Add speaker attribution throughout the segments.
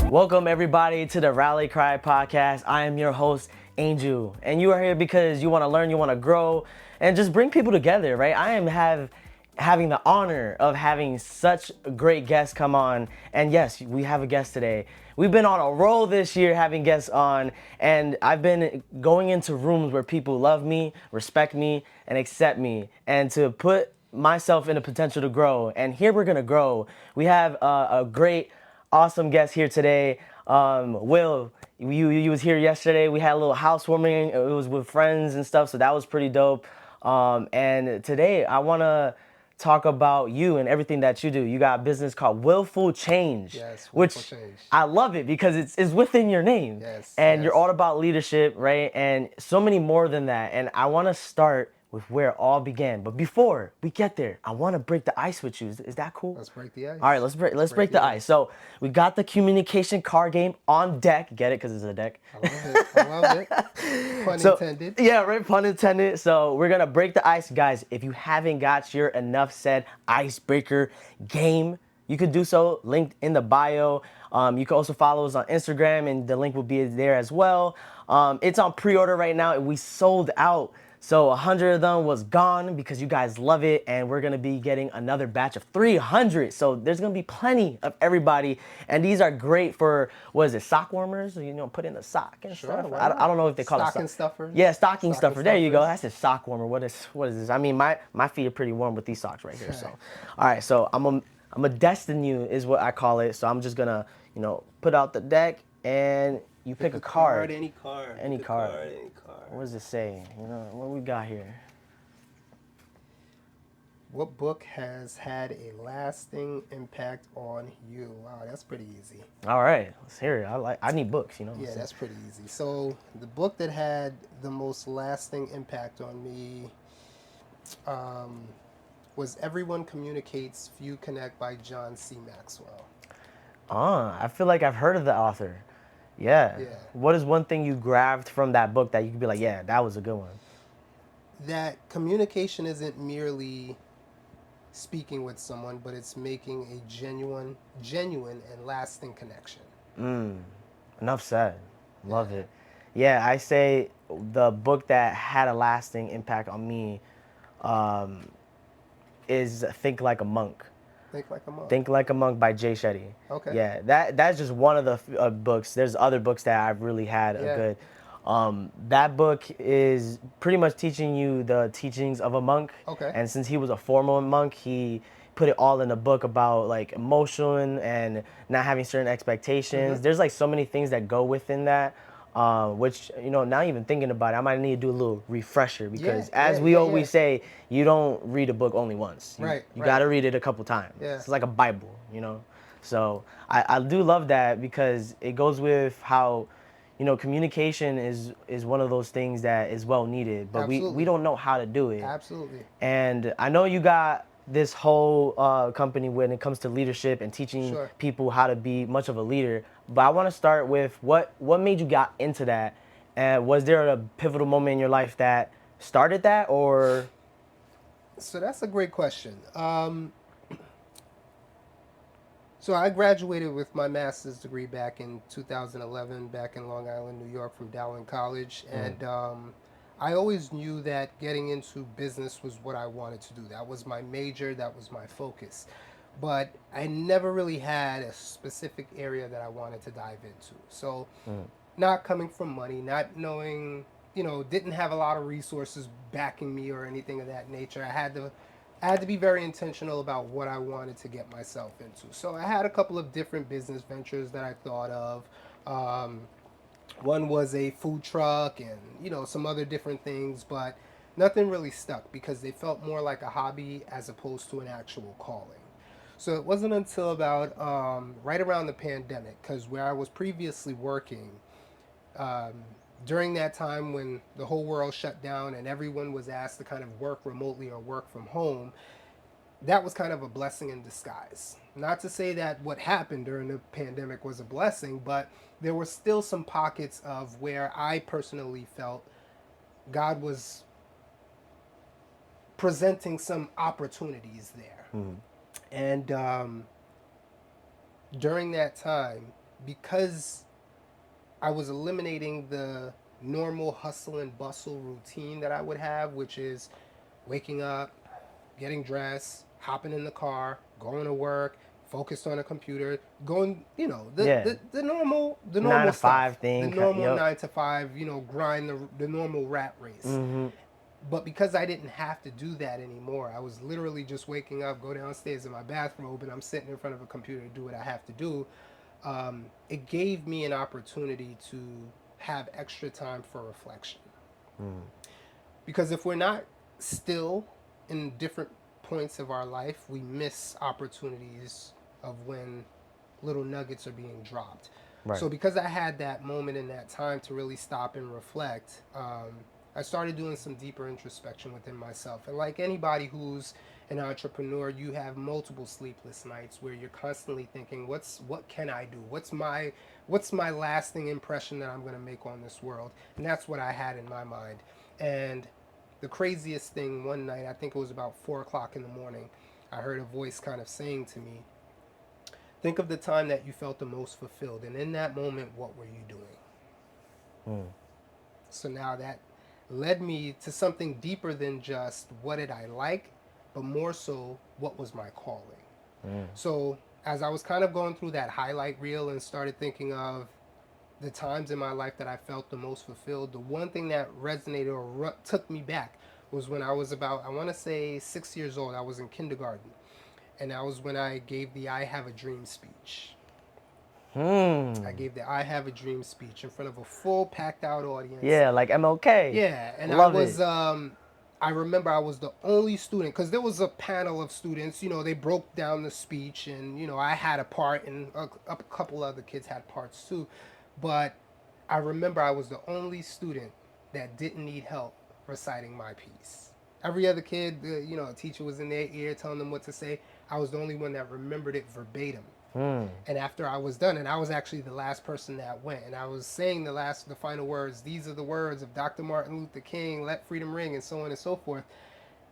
Speaker 1: Welcome everybody to the Rally Cry podcast. I am your host, Angel, and you are here because you want to learn, you want to grow, and just bring people together, right? I am having the honor of having such great guests come on, and yes, we have a guest today. We've been on a roll this year having guests on, and I've been going into rooms where people love me, respect me, and accept me, and to put myself in a potential to grow. And here we're gonna grow. We have a great awesome guest here today. Will, you was here yesterday. We had a little housewarming. It was with friends and stuff, so that was pretty dope. And today I want to talk about you and everything that you do. You got a business called Willful Change.
Speaker 2: Yes,
Speaker 1: which
Speaker 2: Willful Change.
Speaker 1: I love it because it's within your name.
Speaker 2: Yes,
Speaker 1: And you're
Speaker 2: yes.
Speaker 1: all about leadership, right? And so many more than that. And I want to start with where it all began. But before we get there, I want to break the ice with you. Is that cool?
Speaker 2: Let's break the ice.
Speaker 1: All right, let's break the ice. So we got the communication card game on deck. Get it? Because it's a deck.
Speaker 2: I love it. I love it. Pun intended.
Speaker 1: Yeah, right. Pun intended. So we're gonna break the ice, guys. If you haven't got your Enough Said icebreaker game, you could do so. Linked in the bio. You can also follow us on Instagram, and the link will be there as well. It's on pre-order right now, and we sold out. So 100 of them was gone because you guys love it, and we're gonna be getting another batch of 300. So there's gonna be plenty of everybody, and these are great for, what is it, sock warmers? You know, put in the sock and
Speaker 2: Sure,
Speaker 1: stuff.
Speaker 2: why
Speaker 1: I
Speaker 2: not?
Speaker 1: don't know if they call
Speaker 2: Stocking
Speaker 1: it
Speaker 2: stuffers.
Speaker 1: Yeah, stocking
Speaker 2: Stocking
Speaker 1: stuffer. There you go.
Speaker 2: stuffers.
Speaker 1: That's a sock warmer. What is this? I mean, my feet are pretty warm with these socks right here. So, all right. So I'm a destine you is what I call it. So I'm just gonna put out the deck and you pick a card.
Speaker 2: Any card.
Speaker 1: Any
Speaker 2: Pick a
Speaker 1: card.
Speaker 2: Any card.
Speaker 1: What does it say? What we got here?
Speaker 2: What book has had a lasting impact on you? Wow, that's pretty easy.
Speaker 1: All right, let's hear it. I need books,
Speaker 2: Yeah, that's pretty easy. So the book that had the most lasting impact on me was Everyone Communicates, Few Connect by John C. Maxwell.
Speaker 1: I feel like I've heard of the author. Yeah.
Speaker 2: Yeah.
Speaker 1: What is one thing you grabbed from that book that you could be like, yeah, that was a good one?
Speaker 2: That communication isn't merely speaking with someone, but it's making a genuine and lasting connection.
Speaker 1: Enough said. Love it. Yeah, I say the book that had a lasting impact on me is Think Like a Monk.
Speaker 2: Think Like a Monk.
Speaker 1: Think Like a Monk by Jay Shetty.
Speaker 2: Okay.
Speaker 1: Yeah, that's just one of the books. There's other books that I've really had a good. That book is pretty much teaching you the teachings of a monk.
Speaker 2: Okay.
Speaker 1: And since he was a formal monk, he put it all in a book about like emotion and not having certain expectations.
Speaker 2: Mm-hmm.
Speaker 1: There's like so many things that go within that. Which, now even thinking about it, I might need to do a little refresher because as we always say, you don't read a book only once. You got to read it a couple times.
Speaker 2: Yeah.
Speaker 1: It's like a Bible, So I do love that because it goes with how, communication is one of those things that is well needed, but we don't know how to do it.
Speaker 2: Absolutely.
Speaker 1: And I know you got this whole company when it comes to leadership and teaching people how to be much of a leader. But I want to start with what made you got into that, and was there a pivotal moment in your life that started that, or?
Speaker 2: So that's a great question. So I graduated with my master's degree back in 2011, back in Long Island, New York, from Dowling College, and I always knew that getting into business was what I wanted to do. That was my major, that was my focus. But I never really had a specific area that I wanted to dive into. So not coming from money, not knowing, didn't have a lot of resources backing me or anything of that nature. I had to be very intentional about what I wanted to get myself into. So I had a couple of different business ventures that I thought of. One was a food truck and, some other different things, but nothing really stuck because they felt more like a hobby as opposed to an actual calling. So it wasn't until about right around the pandemic, because where I was previously working, during that time when the whole world shut down and everyone was asked to kind of work remotely or work from home, that was kind of a blessing in disguise. Not to say that what happened during the pandemic was a blessing, but there were still some pockets of where I personally felt God was presenting some opportunities there. And during that time, because I was eliminating the normal hustle and bustle routine that I would have, which is waking up, getting dressed, hopping in the car, going to work, focused on a computer, going,
Speaker 1: Yeah.
Speaker 2: the
Speaker 1: Nine
Speaker 2: normal
Speaker 1: to
Speaker 2: stuff,
Speaker 1: five
Speaker 2: the
Speaker 1: thing.
Speaker 2: normal
Speaker 1: Yep.
Speaker 2: 9 to 5, grind the normal rat race.
Speaker 1: Mm-hmm.
Speaker 2: But because I didn't have to do that anymore, I was literally just waking up, go downstairs in my bathrobe, and I'm sitting in front of a computer to do what I have to do. It gave me an opportunity to have extra time for reflection.
Speaker 1: Mm.
Speaker 2: Because if we're not still in different points of our life, we miss opportunities of when little nuggets are being dropped.
Speaker 1: Right.
Speaker 2: So because I had that moment in that time to really stop and reflect, I started doing some deeper introspection within myself. And like anybody who's an entrepreneur, you have multiple sleepless nights where you're constantly thinking, what can I do? What's my lasting impression that I'm going to make on this world? And that's what I had in my mind. And the craziest thing one night, I think it was about 4 o'clock in the morning, I heard a voice kind of saying to me, think of the time that you felt the most fulfilled. And in that moment, what were you doing?
Speaker 1: Mm.
Speaker 2: So now that led me to something deeper than just what did I like, but more so, what was my calling?
Speaker 1: Mm.
Speaker 2: So as I was kind of going through that highlight reel and started thinking of the times in my life that I felt the most fulfilled, the one thing that resonated or took me back was when I was about, I want to say 6 years old. I was in kindergarten. And that was when I gave the I Have a Dream speech. I
Speaker 1: Hmm.
Speaker 2: gave the I Have a Dream speech in front of a full packed out audience.
Speaker 1: Yeah, like MLK.
Speaker 2: Yeah, and
Speaker 1: Love it.
Speaker 2: I remember I was the only student because there was a panel of students. They broke down the speech, and I had a part, and a couple other kids had parts too. But I remember I was the only student that didn't need help reciting my piece. Every other kid, a teacher was in their ear telling them what to say. I was the only one that remembered it verbatim.
Speaker 1: Hmm.
Speaker 2: And after I was done, and I was actually the last person that went, and I was saying the final words. These are the words of Dr. Martin Luther King. Let freedom ring, and so on and so forth.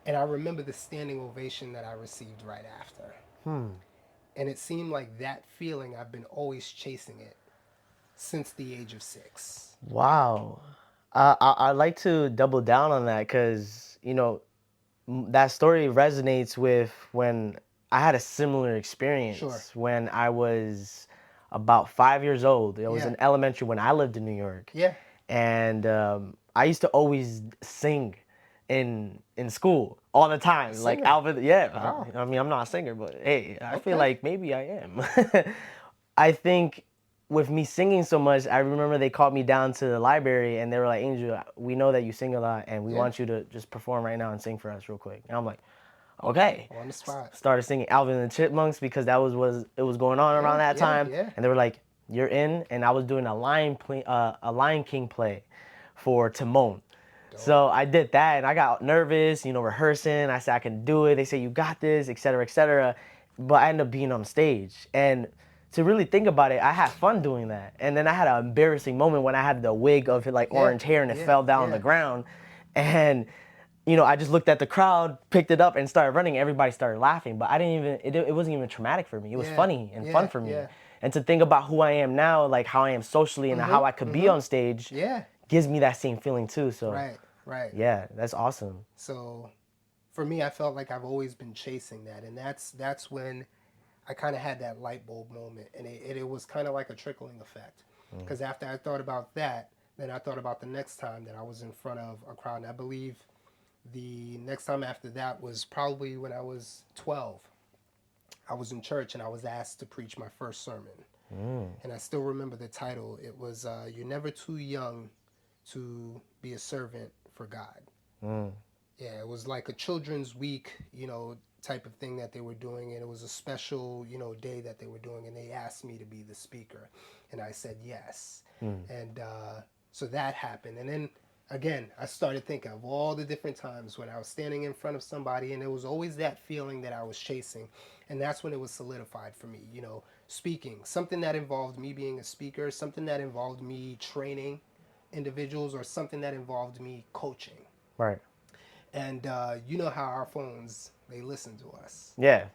Speaker 2: And I remember the standing ovation that I received right after.
Speaker 1: Hmm.
Speaker 2: And it seemed like that feeling, I've been always chasing it since the age of 6.
Speaker 1: Wow. I'd like to double down on that because, that story resonates with when I had a similar
Speaker 2: Sure.
Speaker 1: experience when I was about 5 years old. It was
Speaker 2: Yeah.
Speaker 1: in elementary when I lived in New York.
Speaker 2: Yeah.
Speaker 1: And I used to always sing in school all the
Speaker 2: A
Speaker 1: time. Like
Speaker 2: singer.
Speaker 1: Alvin, yeah.
Speaker 2: Wow.
Speaker 1: I mean, I'm not a singer, but hey, I feel
Speaker 2: Okay.
Speaker 1: like maybe I am. I think with me singing so much, I remember they called me down to the library and they were like, Angel, we know that you sing a lot and we
Speaker 2: Yeah.
Speaker 1: want you to just perform right now and sing for us real quick. And I'm like, okay.
Speaker 2: On the spot.
Speaker 1: Started singing Alvin and the Chipmunks because that was it was going on around
Speaker 2: Yeah.
Speaker 1: that
Speaker 2: Yeah.
Speaker 1: time.
Speaker 2: Yeah.
Speaker 1: And they were like, you're in. And I was doing a Lion King play for Timon.
Speaker 2: Dope.
Speaker 1: So I did that and I got nervous, rehearsing. I said I can do it. They say you got this, et cetera, et cetera. But I ended up being on stage. And to really think about it, I had fun doing that. And then I had an embarrassing moment when I had the wig of like
Speaker 2: Yeah.
Speaker 1: orange hair and it
Speaker 2: Yeah.
Speaker 1: fell down on the
Speaker 2: Yeah.
Speaker 1: ground. And I just looked at the crowd, picked it up, and started running. Everybody started laughing, but I didn't even. It wasn't even traumatic for me. It was
Speaker 2: Yeah.
Speaker 1: funny and fun
Speaker 2: Yeah.
Speaker 1: for me.
Speaker 2: Yeah.
Speaker 1: And to think about who I am now, like how I am socially and how I could be on stage,
Speaker 2: Yeah.
Speaker 1: gives me that same feeling too. So
Speaker 2: Right. Right.
Speaker 1: yeah, that's awesome.
Speaker 2: So for me, I felt like I've always been chasing that, and that's when I kind of had that light bulb moment, and it was kind of like a trickling effect. Because after I thought about that, then I thought about the next time that I was in front of a crowd. And I believe the next time after that was probably when I was 12. I was in church and I was asked to preach my first sermon. And I still remember the title. It was You're Never Too Young to Be a Servant for God.
Speaker 1: Mm.
Speaker 2: Yeah, it was like a children's week, type of thing that they were doing. And it was a special, day that they were doing. And they asked me to be the speaker. And I said yes. And so that happened. And then again, I started thinking of all the different times when I was standing in front of somebody, and it was always that feeling that I was chasing. And that's when it was solidified for me, speaking, something that involved me being a speaker, something that involved me training individuals, or something that involved me coaching.
Speaker 1: Right.
Speaker 2: And you know how our phones, they listen to us.
Speaker 1: Yeah.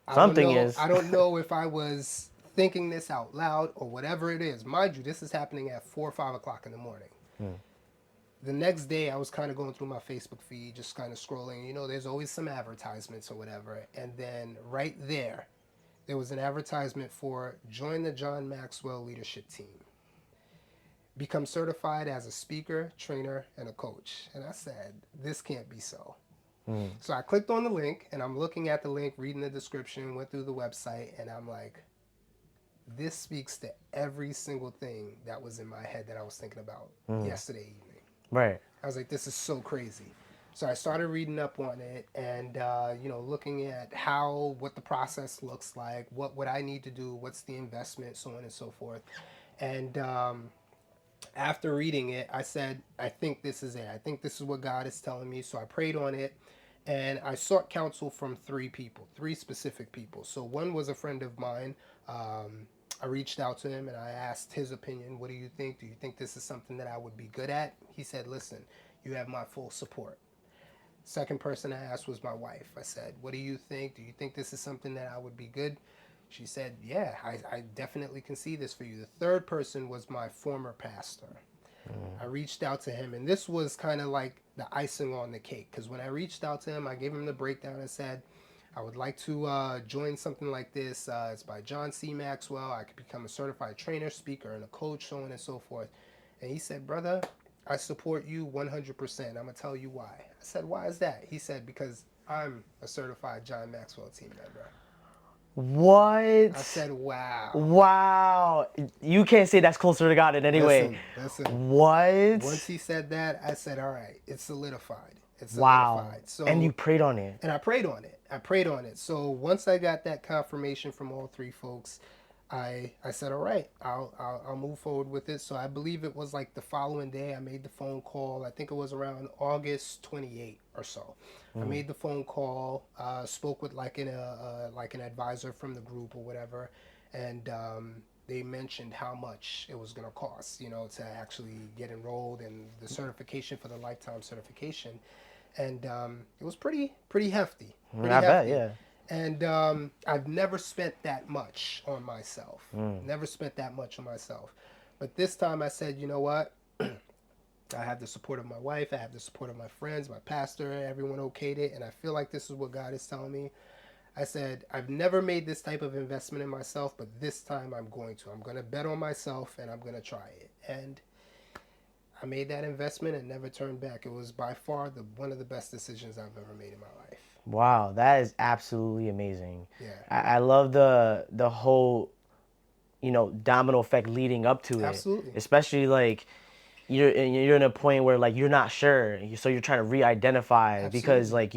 Speaker 2: I don't
Speaker 1: Something
Speaker 2: know.
Speaker 1: is.
Speaker 2: I don't know if I was thinking this out loud or whatever it is. Mind you, this is happening at 4 or 5 o'clock in the morning. The next day, I was kind of going through my Facebook feed, just kind of scrolling. You know, there's always some advertisements or whatever. And then right there was an advertisement for join the John Maxwell leadership team. Become certified as a speaker, trainer, and a coach. And I said, this can't be so. So I clicked on the link, and I'm looking at the link, reading the description, went through the website, and I'm like, this speaks to every single thing that was in my head that I was thinking about yesterday evening.
Speaker 1: Right.
Speaker 2: I was like, this is so crazy. So I started reading up on it and, you know, looking at what the process looks like, what I need to do, what's the investment, so on and so forth. And after reading it, I said, I think this is it. I think this is what God is telling me. So I prayed on it. And I sought counsel from three specific people. So one was a friend of mine. I reached out to him and I asked his opinion. What do you think? Do you think this is something that I would be good at? He said, listen, you have my full support. Second person I asked was my wife. I said, what do you think? Do you think this is something that I would be good? She said, yeah, I definitely can see this for you. The third person was my former pastor. I reached out to him, and this was kind of like the icing on the cake, because when I reached out to him, I gave him the breakdown and said, I would like to join something like this. It's by John C. Maxwell. I could become a certified trainer, speaker, and a coach, so on and so forth. And he said, brother, I support you 100%. I'm going to tell you why. I said, why is that? He said, because I'm a certified John Maxwell team member.
Speaker 1: What?
Speaker 2: I said, wow.
Speaker 1: Wow. You can't say that's closer to God in any way.
Speaker 2: Listen.
Speaker 1: What?
Speaker 2: Once he said that, I said, all right, it's solidified. It's
Speaker 1: wow.
Speaker 2: solidified. So,
Speaker 1: and you prayed on it.
Speaker 2: And I prayed on it. So once I got that confirmation from all three folks, I said, all right, I'll move forward with it. So I believe it was like the following day I made the phone call. I think it was around August 28 or so. I made the phone call, spoke with like an advisor from the group or whatever, and they mentioned how much it was going to cost, you know, to actually get enrolled and the certification for the lifetime certification, and it was pretty hefty.
Speaker 1: I bet, yeah.
Speaker 2: And I've never spent that much on myself. Never spent that much on myself. But this time I said, you know what? I have the support of my wife. I have the support of my friends, my pastor. Everyone okayed it. And I feel like this is what God is telling me. I said, I've never made this type of investment in myself, but this time I'm going to. I'm going to bet on myself and I'm going to try it. And I made that investment and never turned back. It was by far one of the best decisions I've ever made in my life.
Speaker 1: Wow, that is absolutely amazing.
Speaker 2: Yeah.
Speaker 1: I love the whole, you know, domino effect leading up to it.
Speaker 2: Absolutely.
Speaker 1: Especially like you're in a point where like you're not sure, so you're trying to re-identify. Absolutely. Because like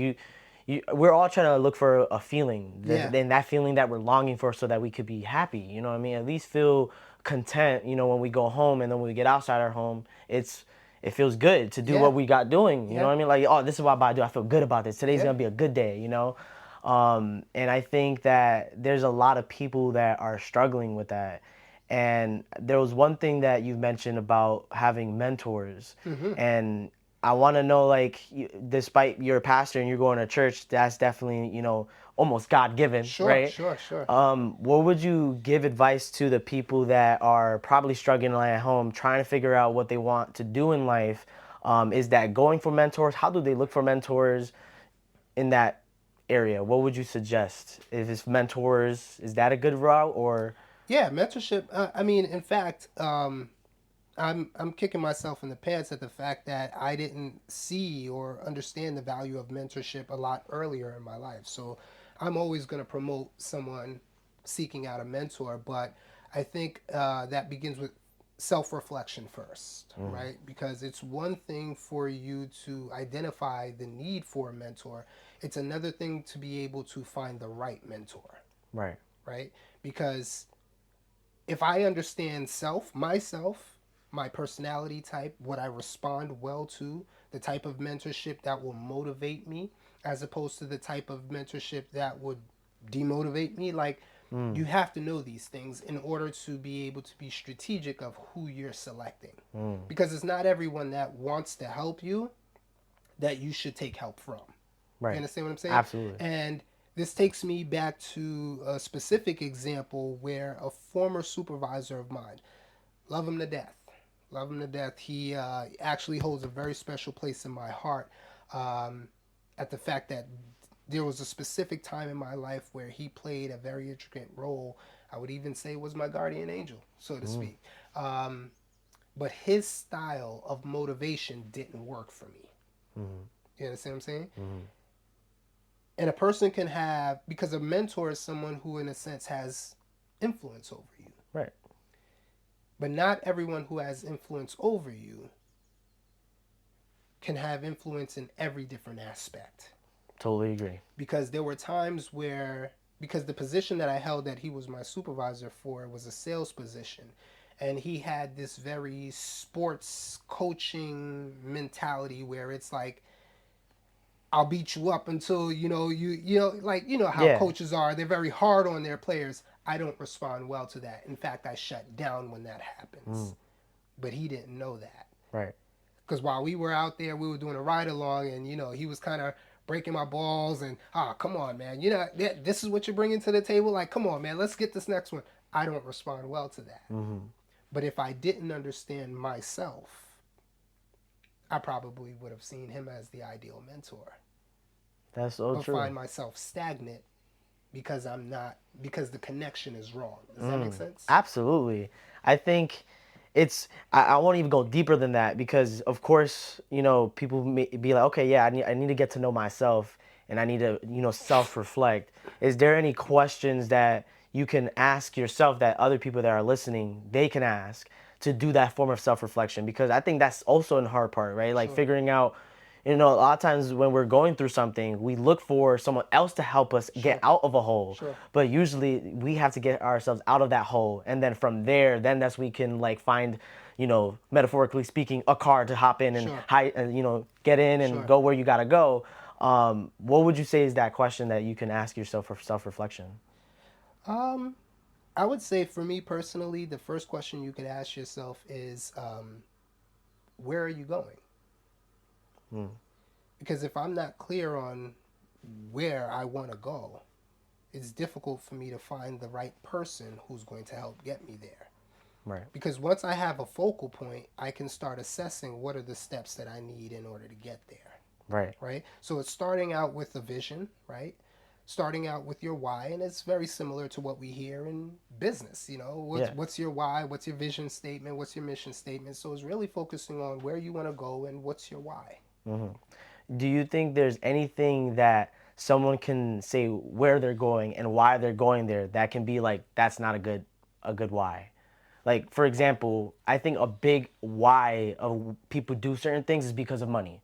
Speaker 1: we're all trying to look for a feeling, and that feeling that we're longing for, so that we could be happy. You know what I mean? At least feel content. You know, when we go home and then when we get outside our home, it feels good to do what we got doing. You know what I mean? Like, oh, this is what I do. I feel good about this. Today's gonna be a good day. You know, and I think that there's a lot of people that are struggling with that. And there was one thing that you mentioned about having mentors, and I want to know, like, despite you're a pastor and you're going to church, that's definitely, you know, almost God-given, right?
Speaker 2: Sure.
Speaker 1: What would you give advice to the people that are probably struggling at home, trying to figure out what they want to do in life? Is that going for mentors? How do they look for mentors in that area? What would you suggest? If it's mentors, is that a good route, or?
Speaker 2: Yeah, mentorship. I mean, in fact, I'm kicking myself in the pants at the fact that I didn't see or understand the value of mentorship a lot earlier in my life. So I'm always going to promote someone seeking out a mentor, but I think that begins with self-reflection first, right? Because it's one thing for you to identify the need for a mentor. It's another thing to be able to find the right mentor. Right? Because if I understand myself, my personality type, what I respond well to, the type of mentorship that will motivate me, as opposed to the type of mentorship that would demotivate me, like, you have to know these things in order to be able to be strategic of who you're selecting. Because it's not everyone that wants to help you that you should take help from.
Speaker 1: Right.
Speaker 2: You understand what I'm saying?
Speaker 1: Absolutely.
Speaker 2: And this takes me back to a specific example where a former supervisor of mine, love him to death, love him to death. He actually holds a very special place in my heart, um, at the fact that there was a specific time in my life where he played a very intricate role. I would even say was my guardian angel, so to speak. Um, but his style of motivation didn't work for me. You understand what I'm saying? And a person can have, because a mentor is someone who, in a sense, has influence over you.
Speaker 1: Right.
Speaker 2: But not everyone who has influence over you can have influence in every different aspect.
Speaker 1: Totally agree.
Speaker 2: Because there were times where, because the position that I held that he was my supervisor for was a sales position. And he had this very sports coaching mentality where it's like, I'll beat you up until how
Speaker 1: Yeah.
Speaker 2: coaches are. They're very hard on their players. I don't respond well to that. In fact, I shut down when that happens. But he didn't know that.
Speaker 1: Right.
Speaker 2: Because while we were out there, we were doing a ride along, and he was kind of breaking my balls and come on, man, this is what you're bringing to the table. Like, come on, man, let's get this next one. I don't respond well to that. But if I didn't understand myself, I probably would have seen him as the ideal mentor.
Speaker 1: That's so true.
Speaker 2: Find myself stagnant because because the connection is wrong. Does that make sense?
Speaker 1: Absolutely. I think I won't even go deeper than that because, of course, people may be like, okay, yeah, I need to get to know myself and I need to, self-reflect. Is there any questions that you can ask yourself that other people that are listening, they can ask to do that form of self-reflection? Because I think that's also a hard part, right? Like figuring out, a lot of times when we're going through something, we look for someone else to help us get out of a hole. But usually we have to get ourselves out of that hole. And then from there, then that's we can find, metaphorically speaking, a car to hop in and get in and go where you got to go. What would you say is that question that you can ask yourself for self-reflection?
Speaker 2: I would say for me personally, the first question you could ask yourself is, where are you going? Because if I'm not clear on where I want to go, it's difficult for me to find the right person who's going to help get me there.
Speaker 1: Right.
Speaker 2: Because once I have a focal point, I can start assessing what are the steps that I need in order to get there.
Speaker 1: Right.
Speaker 2: Right? So it's starting out with a vision, right? Starting out with your why, and it's very similar to what we hear in business. What's your why? What's your vision statement? What's your mission statement? So it's really focusing on where you want to go and what's your why.
Speaker 1: Do you think there's anything that someone can say where they're going and why they're going there that can be like, that's not a good why? Like, for example, I think a big why of people do certain things is because of money,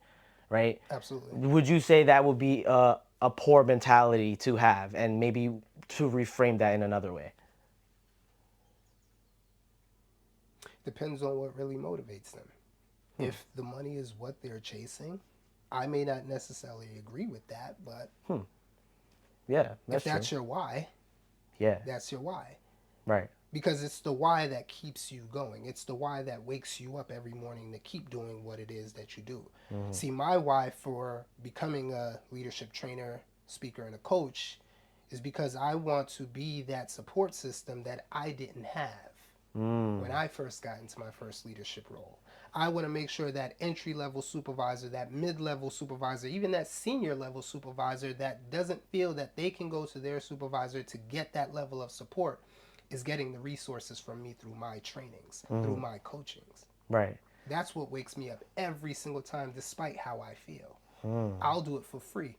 Speaker 1: right?
Speaker 2: Absolutely.
Speaker 1: Would you say that would be a poor mentality to have, and maybe to reframe that in another way?
Speaker 2: Depends on what really motivates them. If the money is what they're chasing, I may not necessarily agree with that, but
Speaker 1: Yeah,
Speaker 2: if that's your why, that's your why.
Speaker 1: Right.
Speaker 2: Because it's the why that keeps you going. It's the why that wakes you up every morning to keep doing what it is that you do. See, my why for becoming a leadership trainer, speaker, and a coach is because I want to be that support system that I didn't have when I first got into my first leadership role. I want to make sure that entry-level supervisor, that mid-level supervisor, even that senior-level supervisor that doesn't feel that they can go to their supervisor to get that level of support is getting the resources from me through my trainings, through my coachings.
Speaker 1: Right.
Speaker 2: That's what wakes me up every single time, despite how I feel. I'll do it for free.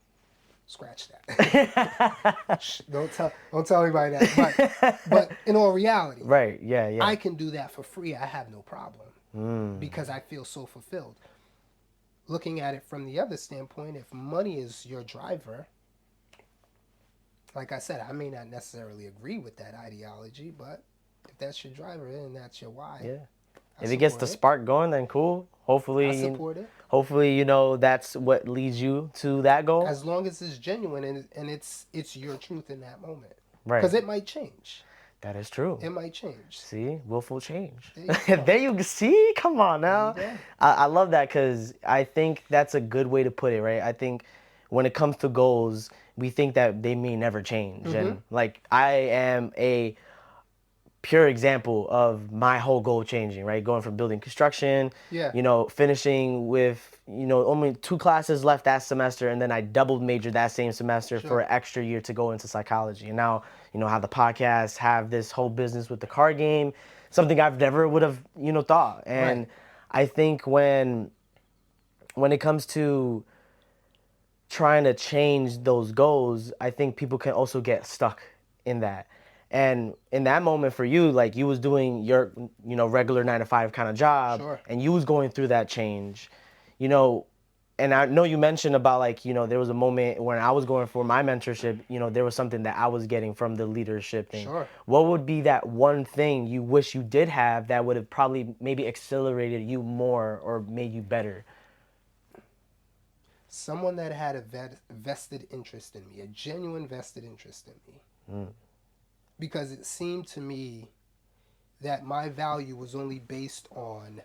Speaker 2: Scratch that. Don't tell anybody that. But in all reality,
Speaker 1: Right. Yeah.
Speaker 2: I can do that for free. I have no problem because I feel so fulfilled. Looking at it from the other standpoint, if money is your driver, like I said, I may not necessarily agree with that ideology, but if that's your driver, then that's your why.
Speaker 1: Yeah. If it gets the spark going, then cool. Hopefully,
Speaker 2: I support it.
Speaker 1: Hopefully, that's what leads you to that goal.
Speaker 2: As long as it's genuine and it's your truth in that moment.
Speaker 1: Right.
Speaker 2: Because it might change.
Speaker 1: That is true.
Speaker 2: It might change.
Speaker 1: See, willful change.
Speaker 2: There
Speaker 1: you see. Come on now. I love that because I think that's a good way to put it. Right. I think when it comes to goals, we think that they may never change. And like I am a pure example of my whole goal changing, right? Going from building construction,
Speaker 2: Yeah.
Speaker 1: finishing with, only 2 classes left that semester, and then I double majored that same semester for
Speaker 2: Sure.
Speaker 1: an extra year to go into psychology. And now, have the podcast, have this whole business with the card game, something I've never would have, thought. And
Speaker 2: Right.
Speaker 1: I think when it comes to trying to change those goals, I think people can also get stuck in that. And in that moment for you, like you was doing your, regular 9 to 5 kind of job,
Speaker 2: Sure.
Speaker 1: and you was going through that change, you know, and I know you mentioned about like, there was a moment when I was going for my mentorship, there was something that I was getting from the leadership thing.
Speaker 2: Sure.
Speaker 1: What would be that one thing you wish you did have that would have probably maybe accelerated you more or made you better?
Speaker 2: Someone that had a vested interest in me, a genuine vested interest in me. Because it seemed to me that my value was only based on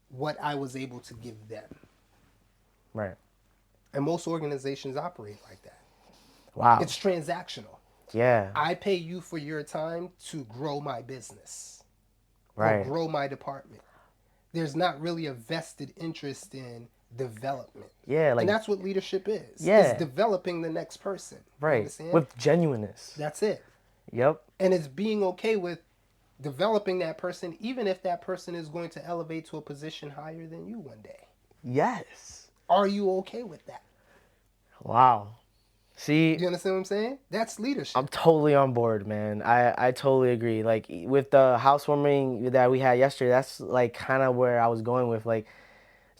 Speaker 2: what I was able to give them.
Speaker 1: Right.
Speaker 2: And most organizations operate like that.
Speaker 1: Wow.
Speaker 2: It's transactional.
Speaker 1: Yeah.
Speaker 2: I pay you for your time to grow my business or
Speaker 1: Right.
Speaker 2: grow my department. There's not really a vested interest in development.
Speaker 1: Yeah, like,
Speaker 2: and that's what leadership is.
Speaker 1: Yeah.
Speaker 2: It's developing the next person. You
Speaker 1: right.
Speaker 2: understand?
Speaker 1: With genuineness.
Speaker 2: That's it.
Speaker 1: Yep.
Speaker 2: And it's being okay with developing that person, even if that person is going to elevate to a position higher than you one day.
Speaker 1: Yes.
Speaker 2: Are you okay with that?
Speaker 1: Wow. See,
Speaker 2: Do you understand what I'm saying? That's leadership.
Speaker 1: I'm totally on board, man. I totally agree. Like with the housewarming that we had yesterday, that's like kind of where I was going with, like,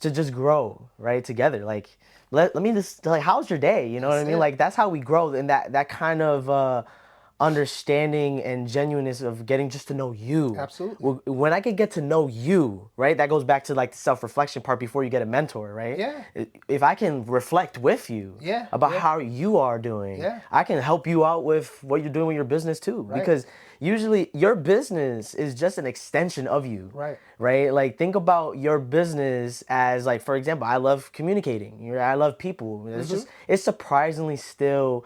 Speaker 1: to just grow, right, together. Like let me just, like, how's your day? You know what I
Speaker 2: That's
Speaker 1: mean?
Speaker 2: it.
Speaker 1: Like that's how we grow, and that kind of understanding and genuineness of getting just to know you.
Speaker 2: Absolutely.
Speaker 1: When I can get to know you, right, that goes back to like the self-reflection part before you get a mentor, right?
Speaker 2: Yeah.
Speaker 1: If I can reflect with you
Speaker 2: Yeah,
Speaker 1: about
Speaker 2: yeah.
Speaker 1: how you are doing,
Speaker 2: Yeah.
Speaker 1: I can help you out with what you're doing with your business too.
Speaker 2: Right.
Speaker 1: Because usually your business is just an extension of you.
Speaker 2: Right.
Speaker 1: Right? Like think about your business as, like, for example, I love communicating. I love people. It's surprisingly still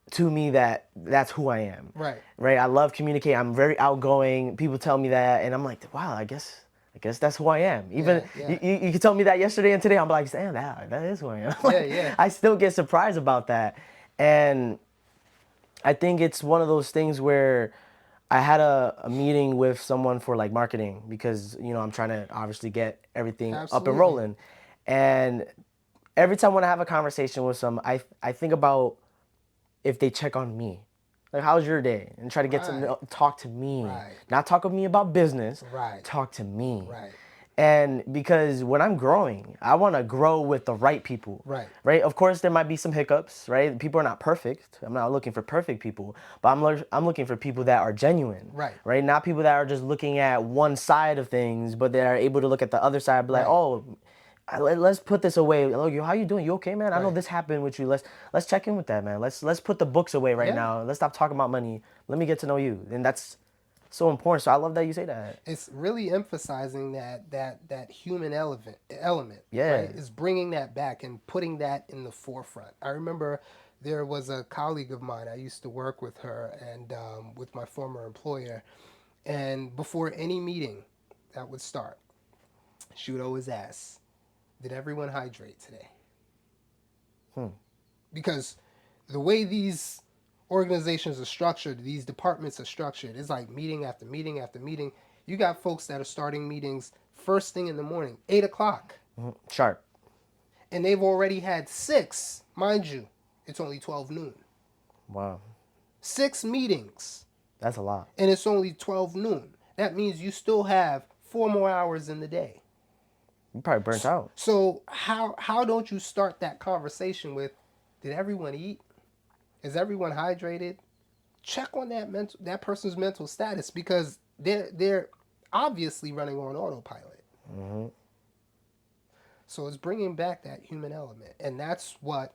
Speaker 1: to me that's who I am.
Speaker 2: Right.
Speaker 1: Right. I love communicating. I'm very outgoing. People tell me that, and I'm like, wow, I guess that's who I am. Even
Speaker 2: Yeah.
Speaker 1: you could tell me that yesterday and today, I'm like, damn, that is who I am. Like,
Speaker 2: Yeah.
Speaker 1: I still get surprised about that, and I think it's one of those things where I had a meeting with someone for like marketing because I'm trying to obviously get everything up and
Speaker 2: Absolutely.
Speaker 1: rolling, and every time when I have a conversation with some, I think about if they check on me. Like, how's your day? And try to get to talk to me.
Speaker 2: Right.
Speaker 1: Not talk with me about business.
Speaker 2: Right.
Speaker 1: Talk to me.
Speaker 2: Right.
Speaker 1: And because when I'm growing, I want to grow with the right people.
Speaker 2: Right.
Speaker 1: Right? Of course, there might be some hiccups, right? People are not perfect. I'm not looking for perfect people, but I'm looking for people that are genuine.
Speaker 2: Right.
Speaker 1: Right? Not people that are just looking at one side of things, but that are able to look at the other side and be like,
Speaker 2: Right.
Speaker 1: oh, let's put this away. Oh, how you doing? You okay, man? I know
Speaker 2: Right.
Speaker 1: this happened with you. Let's check in with that, man. Let's put the books away right
Speaker 2: Yeah.
Speaker 1: now. Let's stop talking about money. Let me get to know you. And that's so important. So I love that you say that.
Speaker 2: It's really emphasizing that human element.
Speaker 1: Yeah.
Speaker 2: Right? Is bringing that back and putting that in the forefront. I remember there was a colleague of mine. I used to work with her and with my former employer. And before any meeting that would start, she would always ask, did everyone hydrate today? Because the way these organizations are structured, these departments are structured, it's like meeting after meeting after meeting. You got folks that are starting meetings first thing in the morning, 8 o'clock.
Speaker 1: Sharp.
Speaker 2: And they've already had 6, mind you, it's only 12 noon.
Speaker 1: Wow.
Speaker 2: 6 meetings.
Speaker 1: That's a lot.
Speaker 2: And it's only 12 noon. That means you still have 4 more hours in the day.
Speaker 1: You probably burnt out.
Speaker 2: So how don't you start that conversation with, did everyone eat? Is everyone hydrated? Check on that person's mental status, because they're obviously running on autopilot.
Speaker 1: Mm-hmm.
Speaker 2: So it's bringing back that human element, and that's what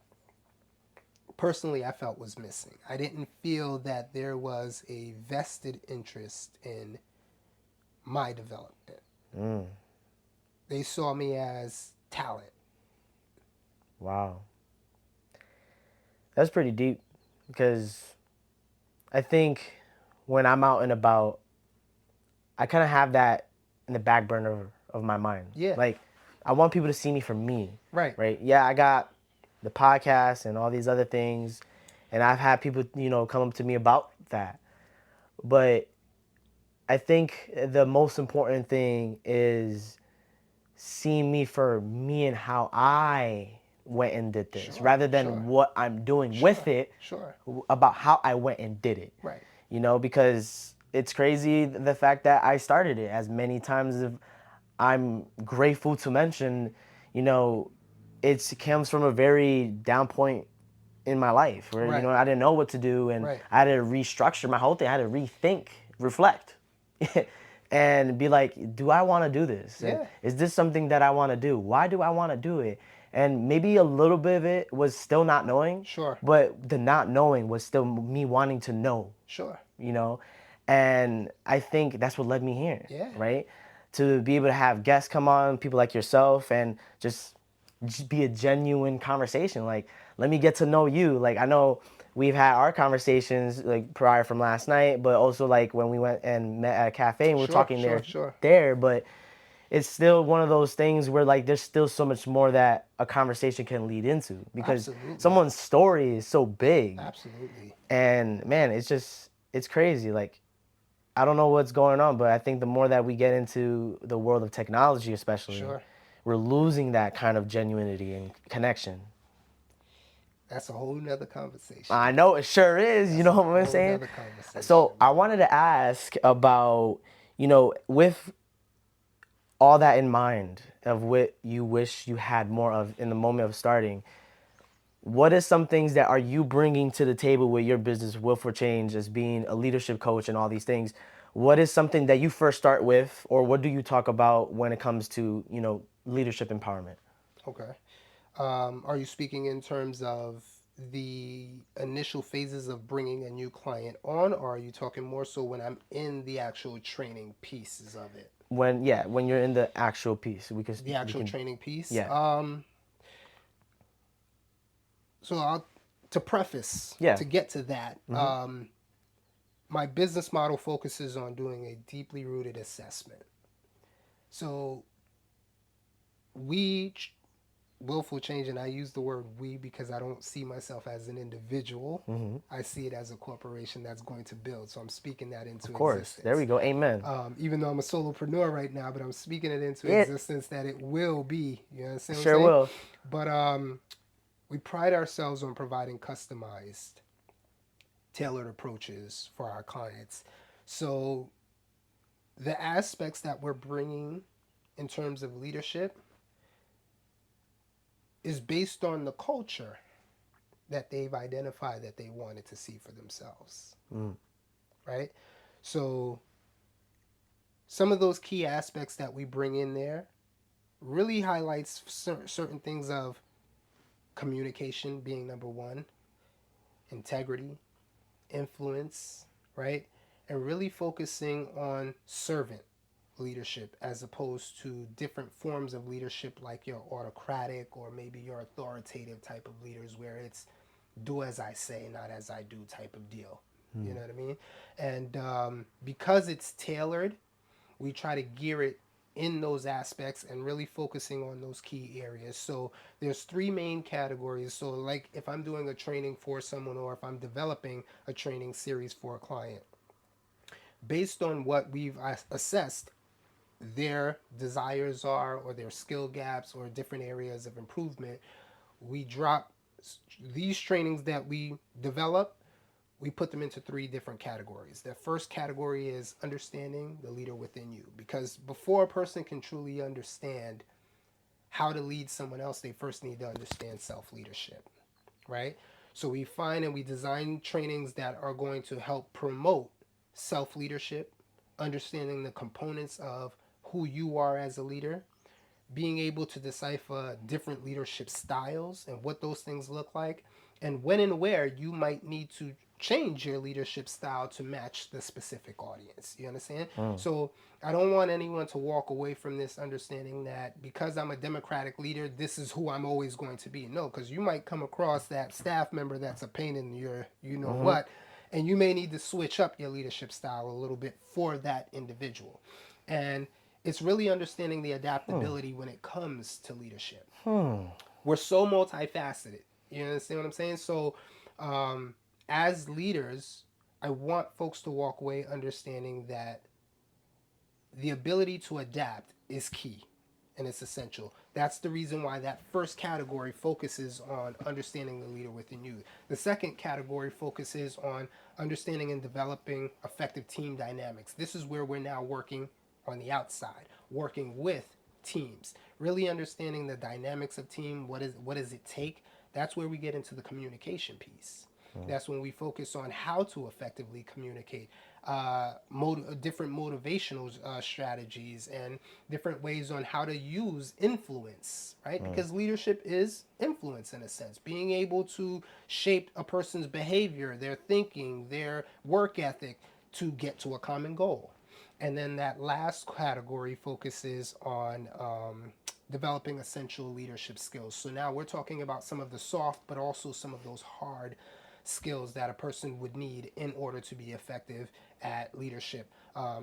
Speaker 2: personally I felt was missing. I didn't feel that there was a vested interest in my development. They saw me as talent.
Speaker 1: Wow. That's pretty deep because I think when I'm out and about, I kind of have that in the back burner of my mind.
Speaker 2: Yeah.
Speaker 1: Like, I want people to see me for me,
Speaker 2: Right.
Speaker 1: right? Yeah, I got the podcast and all these other things, and I've had people, come up to me about that. But I think the most important thing is seeing me for me and how I went and did this,
Speaker 2: Sure.
Speaker 1: rather than
Speaker 2: Sure.
Speaker 1: what I'm doing with
Speaker 2: Sure.
Speaker 1: it,
Speaker 2: Sure.
Speaker 1: about how I went and did it.
Speaker 2: Right.
Speaker 1: Because it's crazy the fact that I started it as many times as I'm grateful to mention, you know, it comes from a very down point in my life where,
Speaker 2: Right.
Speaker 1: I didn't know what to do and
Speaker 2: Right.
Speaker 1: I had to restructure my whole thing. I had to rethink, reflect, and be like, do I want to do this? And
Speaker 2: Yeah.
Speaker 1: is this something that I want to do? Why do I want to do it? And maybe a little bit of it was still not knowing,
Speaker 2: Sure.
Speaker 1: but the not knowing was still me wanting to know,
Speaker 2: Sure.
Speaker 1: you know? And I think that's what led me here,
Speaker 2: Yeah.
Speaker 1: right? To be able to have guests come on, people like yourself, and just be a genuine conversation. Like, let me get to know you. Like, I know we've had our conversations like prior from last night, but also like when we went and met at a cafe and we were
Speaker 2: Sure.
Speaker 1: talking
Speaker 2: Sure. Sure.
Speaker 1: there, but it's still one of those things where like there's still so much more that a conversation can lead into because
Speaker 2: Absolutely.
Speaker 1: someone's story is so big.
Speaker 2: Absolutely.
Speaker 1: And man, it's crazy. Like, I don't know what's going on, but I think the more that we get into the world of technology, especially,
Speaker 2: Sure.
Speaker 1: we're losing that kind of genuinity and connection.
Speaker 2: That's a whole nother conversation.
Speaker 1: I know it sure is, you
Speaker 2: That's
Speaker 1: know
Speaker 2: a
Speaker 1: what I'm
Speaker 2: whole
Speaker 1: saying?
Speaker 2: nother conversation.
Speaker 1: So I wanted to ask about, with all that in mind of what you wish you had more of in the moment of starting, what is some things that are you bringing to the table with your business, Willful Change, as being a leadership coach and all these things? What is something that you first start with, or what do you talk about when it comes to, leadership empowerment?
Speaker 2: Okay. Are you speaking in terms of the initial phases of bringing a new client on, or are you talking more so when I'm in the actual training pieces of it?
Speaker 1: When you're in the actual piece,
Speaker 2: The
Speaker 1: we
Speaker 2: actual
Speaker 1: can,
Speaker 2: training piece.
Speaker 1: yeah,
Speaker 2: So I'll, to preface,
Speaker 1: yeah,
Speaker 2: to get to that, my business model focuses on doing a deeply rooted assessment. So we willful change, and I use the word we because I don't see myself as an individual. I see it as a corporation that's going to build. So I'm speaking that
Speaker 1: of
Speaker 2: into
Speaker 1: course. There
Speaker 2: existence.
Speaker 1: we go. Amen.
Speaker 2: Even though I'm a solopreneur right now, but I'm speaking it into
Speaker 1: It
Speaker 2: existence that it will be. You understand what I'm
Speaker 1: sure
Speaker 2: saying?
Speaker 1: will.
Speaker 2: But we pride ourselves on providing customized, tailored approaches for our clients. So the aspects that we're bringing in terms of leadership is based on the culture that they've identified that they wanted to see for themselves, right? So some of those key aspects that we bring in there really highlights certain things of communication being number one, integrity, influence, right? And really focusing on servant leadership as opposed to different forms of leadership like your autocratic or maybe your authoritative type of leaders where it's do as I say, not as I do type of deal. You know what I mean? And because it's tailored, we try to gear it in those aspects and really focusing on those key areas. So there's three main categories. So like if I'm doing a training for someone or if I'm developing a training series for a client, based on what we've assessed their desires are or their skill gaps or different areas of improvement, we drop these trainings that we develop, we put them into three different categories. The first category is understanding the leader within you, because before a person can truly understand how to lead someone else, they first need to understand self-leadership, right? So we find and we design trainings that are going to help promote self-leadership, understanding the components of who you are as a leader, being able to decipher different leadership styles and what those things look like, and when and where you might need to change your leadership style to match the specific audience. You understand? So I don't want anyone to walk away from this understanding that because I'm a democratic leader, this is who I'm always going to be. No, because you might come across that staff member that's a pain in your you know what, and you may need to switch up your leadership style a little bit for that individual. And it's really understanding the adaptability when it comes to leadership. We're so multifaceted. You understand what I'm saying? So, um, as leaders, I want folks to walk away understanding that the ability to adapt is key and it's essential. That's the reason why that first category focuses on understanding the leader within you. The second category focuses on understanding and developing effective team dynamics. This is where we're now working on the outside, working with teams, really understanding the dynamics of team. What does it take? That's where we get into the communication piece. That's when we focus on how to effectively communicate, different motivational strategies, and different ways on how to use influence, right? Because leadership is influence in a sense, being able to shape a person's behavior, their thinking, their work ethic to get to a common goal. And then that last category focuses on developing essential leadership skills. So now we're talking about some of the soft, but also some of those hard skills that a person would need in order to be effective at leadership,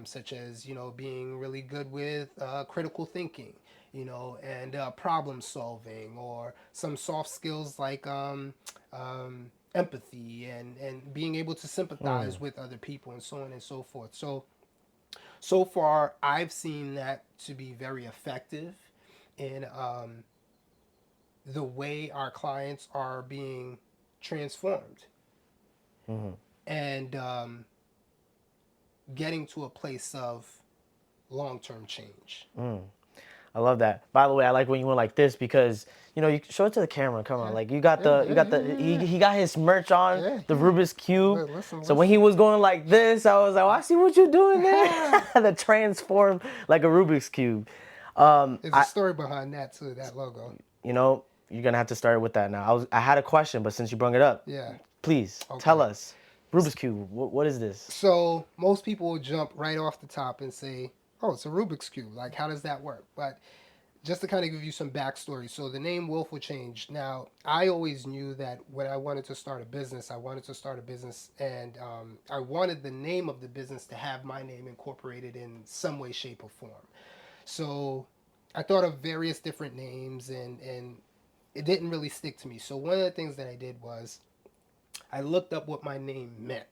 Speaker 2: such as being really good with critical thinking, and problem solving, or some soft skills like empathy and being able to sympathize with other people and so on and so forth. So far, I've seen that to be very effective in the way our clients are being transformed and getting to a place of long-term change.
Speaker 1: I love that. By the way, I like when you went like this because you show it to the camera. Come on, like you got the he got his merch on the Rubik's cube. So when he was going like this, I was like, oh, I see what you're doing there. The transform like a Rubik's cube.
Speaker 2: There's a story behind that too. That logo.
Speaker 1: You're gonna have to start with that now. I had a question, but since you brought it up, please tell us. Rubik's cube. What is this?
Speaker 2: So most people will jump right off the top and say, "Oh, it's a Rubik's cube. Like, how does that work?" But just to kind of give you some backstory, so the name Willful Change. Now, I always knew that when I wanted to start a business, and I wanted the name of the business to have my name incorporated in some way, shape, or form. So I thought of various different names, and it didn't really stick to me. So one of the things that I did was I looked up what my name meant.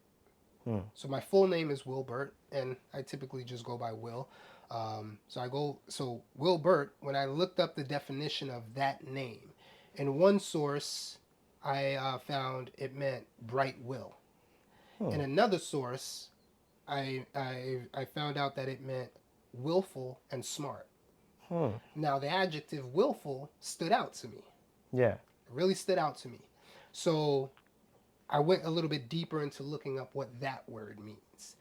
Speaker 2: So my full name is Willbert, and I typically just go by Will. So Willbert, when I looked up the definition of that name, in one source, I found it meant bright will. In another source, I found out that it meant willful and smart. Now, the adjective willful stood out to me.
Speaker 1: Yeah.
Speaker 2: It really stood out to me. So I went a little bit deeper into looking up what that word means.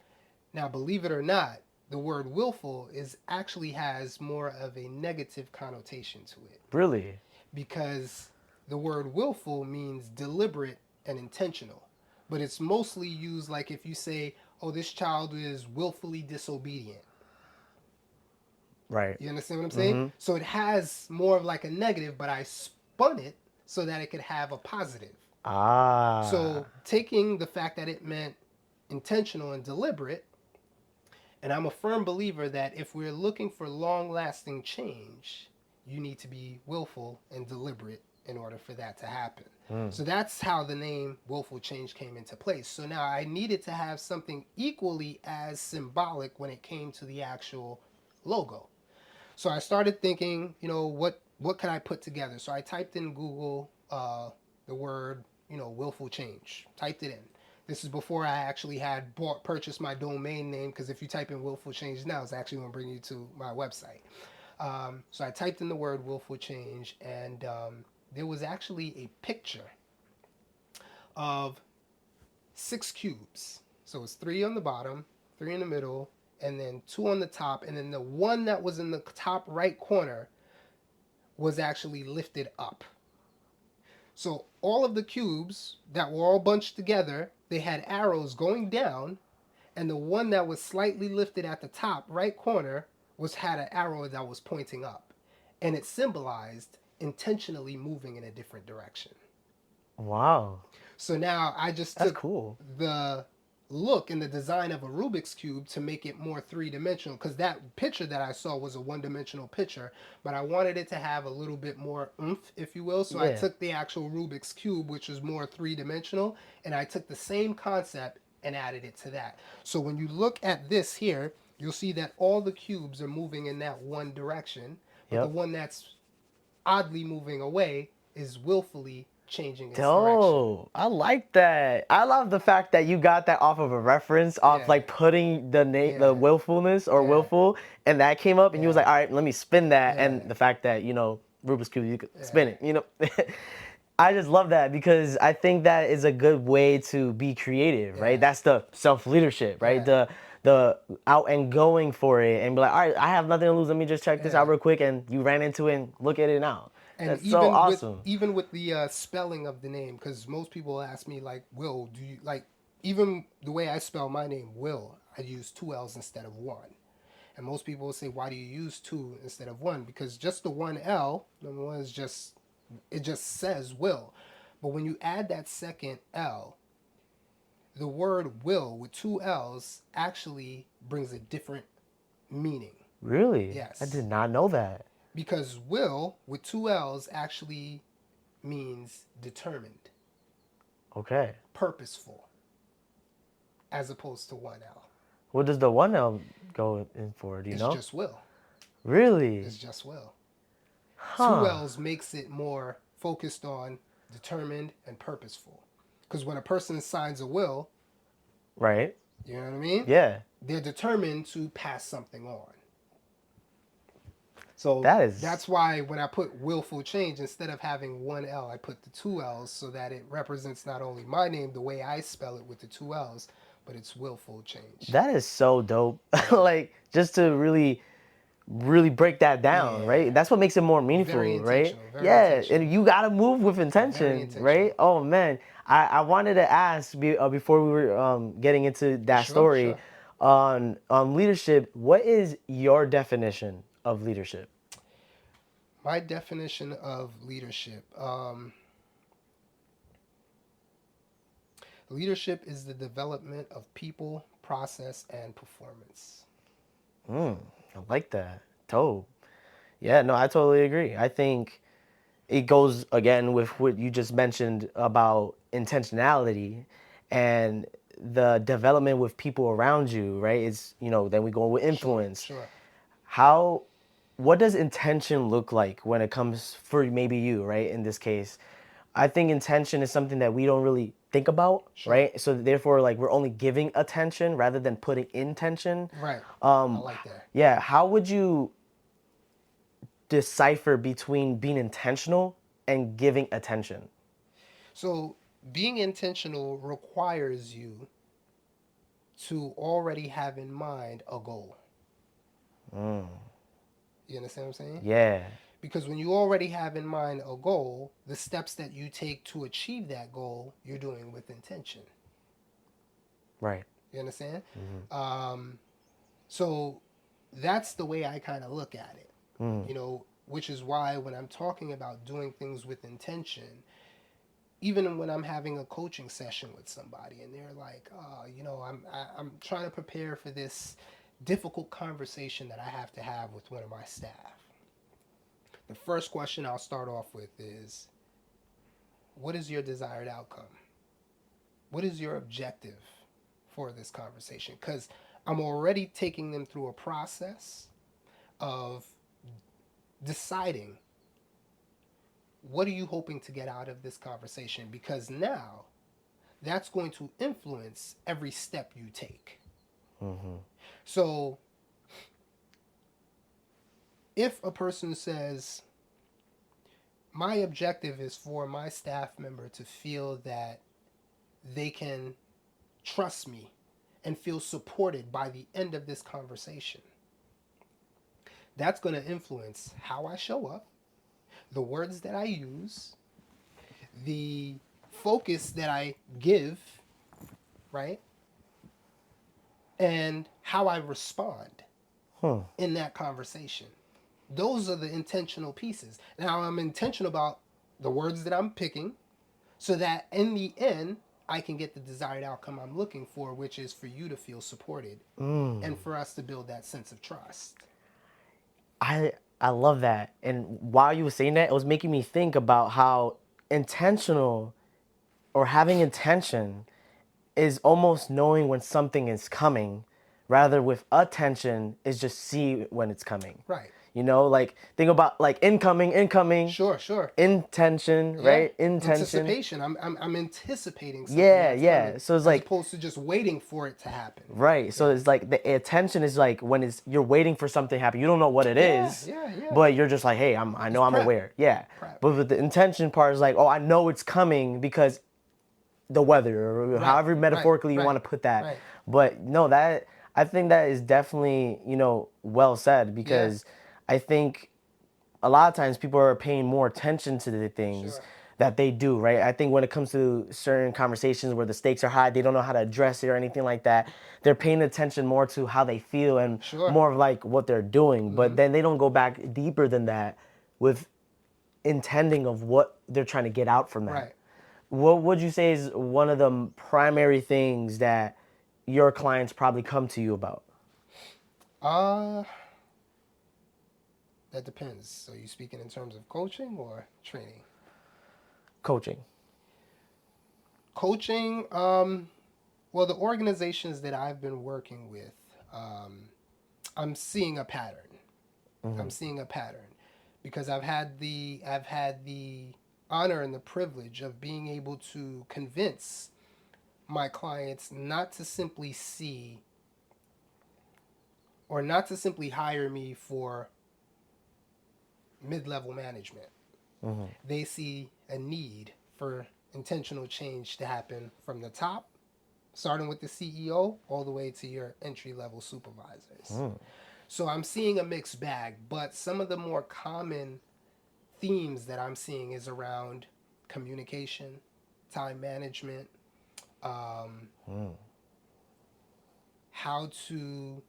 Speaker 2: Now, believe it or not, the word willful actually has more of a negative connotation to it.
Speaker 1: Really?
Speaker 2: Because the word willful means deliberate and intentional. But it's mostly used like if you say, oh, this child is willfully disobedient.
Speaker 1: Right.
Speaker 2: You understand what I'm saying? So it has more of like a negative, but I spun it so that it could have a positive. So taking the fact that it meant intentional and deliberate, and I'm a firm believer that if we're looking for long-lasting change, you need to be willful and deliberate in order for that to happen. So that's how the name Willful Change came into place. So now I needed to have something equally as symbolic when it came to the actual logo. So I started thinking, what can I put together? So I typed in Google the word, Willful Change. Typed it in. This is before I actually had purchased my domain name, because if you type in Willful Change now, it's actually going to bring you to my website. So I typed in the word Willful Change, and there was actually a picture of 6 cubes. So it's 3 on the bottom, 3 in the middle, and then 2 on the top, and then the one that was in the top right corner, was actually lifted up. So all of the cubes that were all bunched together, they had arrows going down, and the one that was slightly lifted at the top right corner was had an arrow that was pointing up, and it symbolized intentionally moving in a different direction.
Speaker 1: Wow.
Speaker 2: So now I just
Speaker 1: That's
Speaker 2: took
Speaker 1: cool.
Speaker 2: the look and the design of a Rubik's Cube to make it more three-dimensional, because that picture that I saw was a one-dimensional picture, but I wanted it to have a little bit more oomph, if you will. So I
Speaker 1: Yeah.
Speaker 2: took the actual Rubik's Cube, which is more three-dimensional, and I took the same concept and added it to that. So when you look at this here, you'll see that all the cubes are moving in that one direction, but the
Speaker 1: Yep.
Speaker 2: one that's oddly moving away is willfully changing its direction.
Speaker 1: Dope. I like that. I love the fact that you got that off of a reference, off
Speaker 2: Yeah,
Speaker 1: like putting the name, the
Speaker 2: yeah,
Speaker 1: willfulness or
Speaker 2: yeah,
Speaker 1: willful, and that came up, and you was
Speaker 2: yeah,
Speaker 1: like, all right, let me spin that,
Speaker 2: yeah,
Speaker 1: and the fact that Rubik's cube, you could spin
Speaker 2: yeah,
Speaker 1: it. I just love that because I think that is a good way to be creative, right?
Speaker 2: yeah,
Speaker 1: That's the self leadership, right?
Speaker 2: yeah,
Speaker 1: The out and going for it and be like, all right, I have nothing to lose. Let me just check this
Speaker 2: yeah.
Speaker 1: out real quick, and you ran into it and look at it now.
Speaker 2: And
Speaker 1: That's so awesome.
Speaker 2: even with the spelling of the name, because most people ask me like, Will, do you like even the way I spell my name, Will? I use two L's instead of one. And most people will say, why do you use two instead of one? Because just the one L, number one is just it just says Will, but when you add that second L, the word Will with two L's actually brings a different meaning.
Speaker 1: Really? I
Speaker 2: Yes.
Speaker 1: did not know that.
Speaker 2: Because will with two L's actually means determined,
Speaker 1: Okay.
Speaker 2: purposeful, as opposed to one L.
Speaker 1: What does the one L go in for? Do you
Speaker 2: It's
Speaker 1: know?
Speaker 2: just will.
Speaker 1: Really?
Speaker 2: It's just will. Two
Speaker 1: Huh.
Speaker 2: L's makes it more focused on determined and purposeful. Because when a person signs a will,
Speaker 1: Right?
Speaker 2: you know what I mean?
Speaker 1: Yeah.
Speaker 2: They're determined to pass something on. So
Speaker 1: That is
Speaker 2: that's why when I put willful change, instead of having one L, I put the two L's so that it represents not only my name, the way I spell it with the two L's, but it's willful change.
Speaker 1: that is so dope.
Speaker 2: Yeah.
Speaker 1: Like just to really break that down, right?
Speaker 2: Yeah.
Speaker 1: That's what makes it more
Speaker 2: Very
Speaker 1: meaningful, right?
Speaker 2: intentional. Very
Speaker 1: Yeah,
Speaker 2: intentional.
Speaker 1: and you gotta move with
Speaker 2: Very
Speaker 1: intention, right?
Speaker 2: intentional.
Speaker 1: Oh man, I wanted to ask before we were getting into that
Speaker 2: Sure,
Speaker 1: story
Speaker 2: sure.
Speaker 1: on leadership. What is your definition of leadership?
Speaker 2: My definition of leadership. Leadership is the development of people, process, and performance.
Speaker 1: I like that. Dope. Yeah, no, I totally agree. I think it goes again with what you just mentioned about intentionality and the development with people around you, right? It's, then we go with
Speaker 2: Sure,
Speaker 1: influence.
Speaker 2: sure.
Speaker 1: How, what does intention look like when it comes for maybe you, right? In this case, I think intention is something that we don't really think about,
Speaker 2: Sure.
Speaker 1: right? So therefore, like we're only giving attention rather than putting intention.
Speaker 2: Right. I like that.
Speaker 1: Yeah, how would you decipher between being intentional and giving attention?
Speaker 2: So, being intentional requires you to already have in mind a goal. You understand what I'm saying?
Speaker 1: Yeah,
Speaker 2: Because when you already have in mind a goal, the steps that you take to achieve that goal, you're doing with intention.
Speaker 1: right.
Speaker 2: You understand? Um, so, that's the way I kind of look at it. Which is why when I'm talking about doing things with intention, even when I'm having a coaching session with somebody and they're like, oh, I'm trying to prepare for this difficult conversation that I have to have with one of my staff. The first question I'll start off with is, what is your desired outcome? What is your objective for this conversation? Because I'm already taking them through a process of deciding what are you hoping to get out of this conversation, because now that's going to influence every step you take. So if a person says, my objective is for my staff member to feel that they can trust me and feel supported by the end of this conversation, that's going to influence how I show up, the words that I use, the focus that I give, right? And how I respond in that conversation. Those are the intentional pieces. Now I'm intentional about the words that I'm picking so that in the end, I can get the desired outcome I'm looking for, which is for you to feel supported and for us to build that sense of trust.
Speaker 1: I love that. And while you were saying that, it was making me think about how intentional or having intention is almost knowing when something is coming, rather with attention is just see when it's coming.
Speaker 2: Right.
Speaker 1: You know, like think about like incoming,
Speaker 2: Sure, sure.
Speaker 1: intention,
Speaker 2: Yeah.
Speaker 1: right? Intention.
Speaker 2: Anticipation. I'm anticipating something
Speaker 1: Yeah,
Speaker 2: that's
Speaker 1: yeah.
Speaker 2: coming
Speaker 1: So it's
Speaker 2: as
Speaker 1: like
Speaker 2: opposed to just waiting for it to happen.
Speaker 1: right. So
Speaker 2: Yeah.
Speaker 1: it's like the attention is like when it's you're waiting for something to happen. You don't know what it
Speaker 2: Yeah,
Speaker 1: is,
Speaker 2: yeah, yeah.
Speaker 1: but you're just like, hey, I know I'm
Speaker 2: prep.
Speaker 1: aware. Yeah.
Speaker 2: Prep.
Speaker 1: But with the intention part is like, oh, I know it's coming because the weather or
Speaker 2: Right,
Speaker 1: however metaphorically you
Speaker 2: right,
Speaker 1: want to put that.
Speaker 2: right.
Speaker 1: But no, that I think that is definitely, well said because I think a lot of times people are paying more attention to the things
Speaker 2: Sure.
Speaker 1: that they do, right? I think when it comes to certain conversations where the stakes are high, they don't know how to address it or anything like that. They're paying attention more to how they feel and
Speaker 2: Sure.
Speaker 1: more of like what they're doing. But then they don't go back deeper than that with intending of what they're trying to get out from that.
Speaker 2: Right.
Speaker 1: What would you say is one of the primary things that your clients probably come to you about?
Speaker 2: That depends. So you speaking in terms of coaching or training?
Speaker 1: Coaching.
Speaker 2: Coaching, well, the organizations that I've been working with, I'm seeing a pattern. I'm seeing a pattern because I've had the honor and the privilege of being able to convince my clients not to simply see or not to simply hire me for mid-level management. They see a need for intentional change to happen from the top, starting with the CEO, all the way to your entry-level supervisors. So I'm seeing a mixed bag, but some of the more common themes that I'm seeing is around communication, time management, how to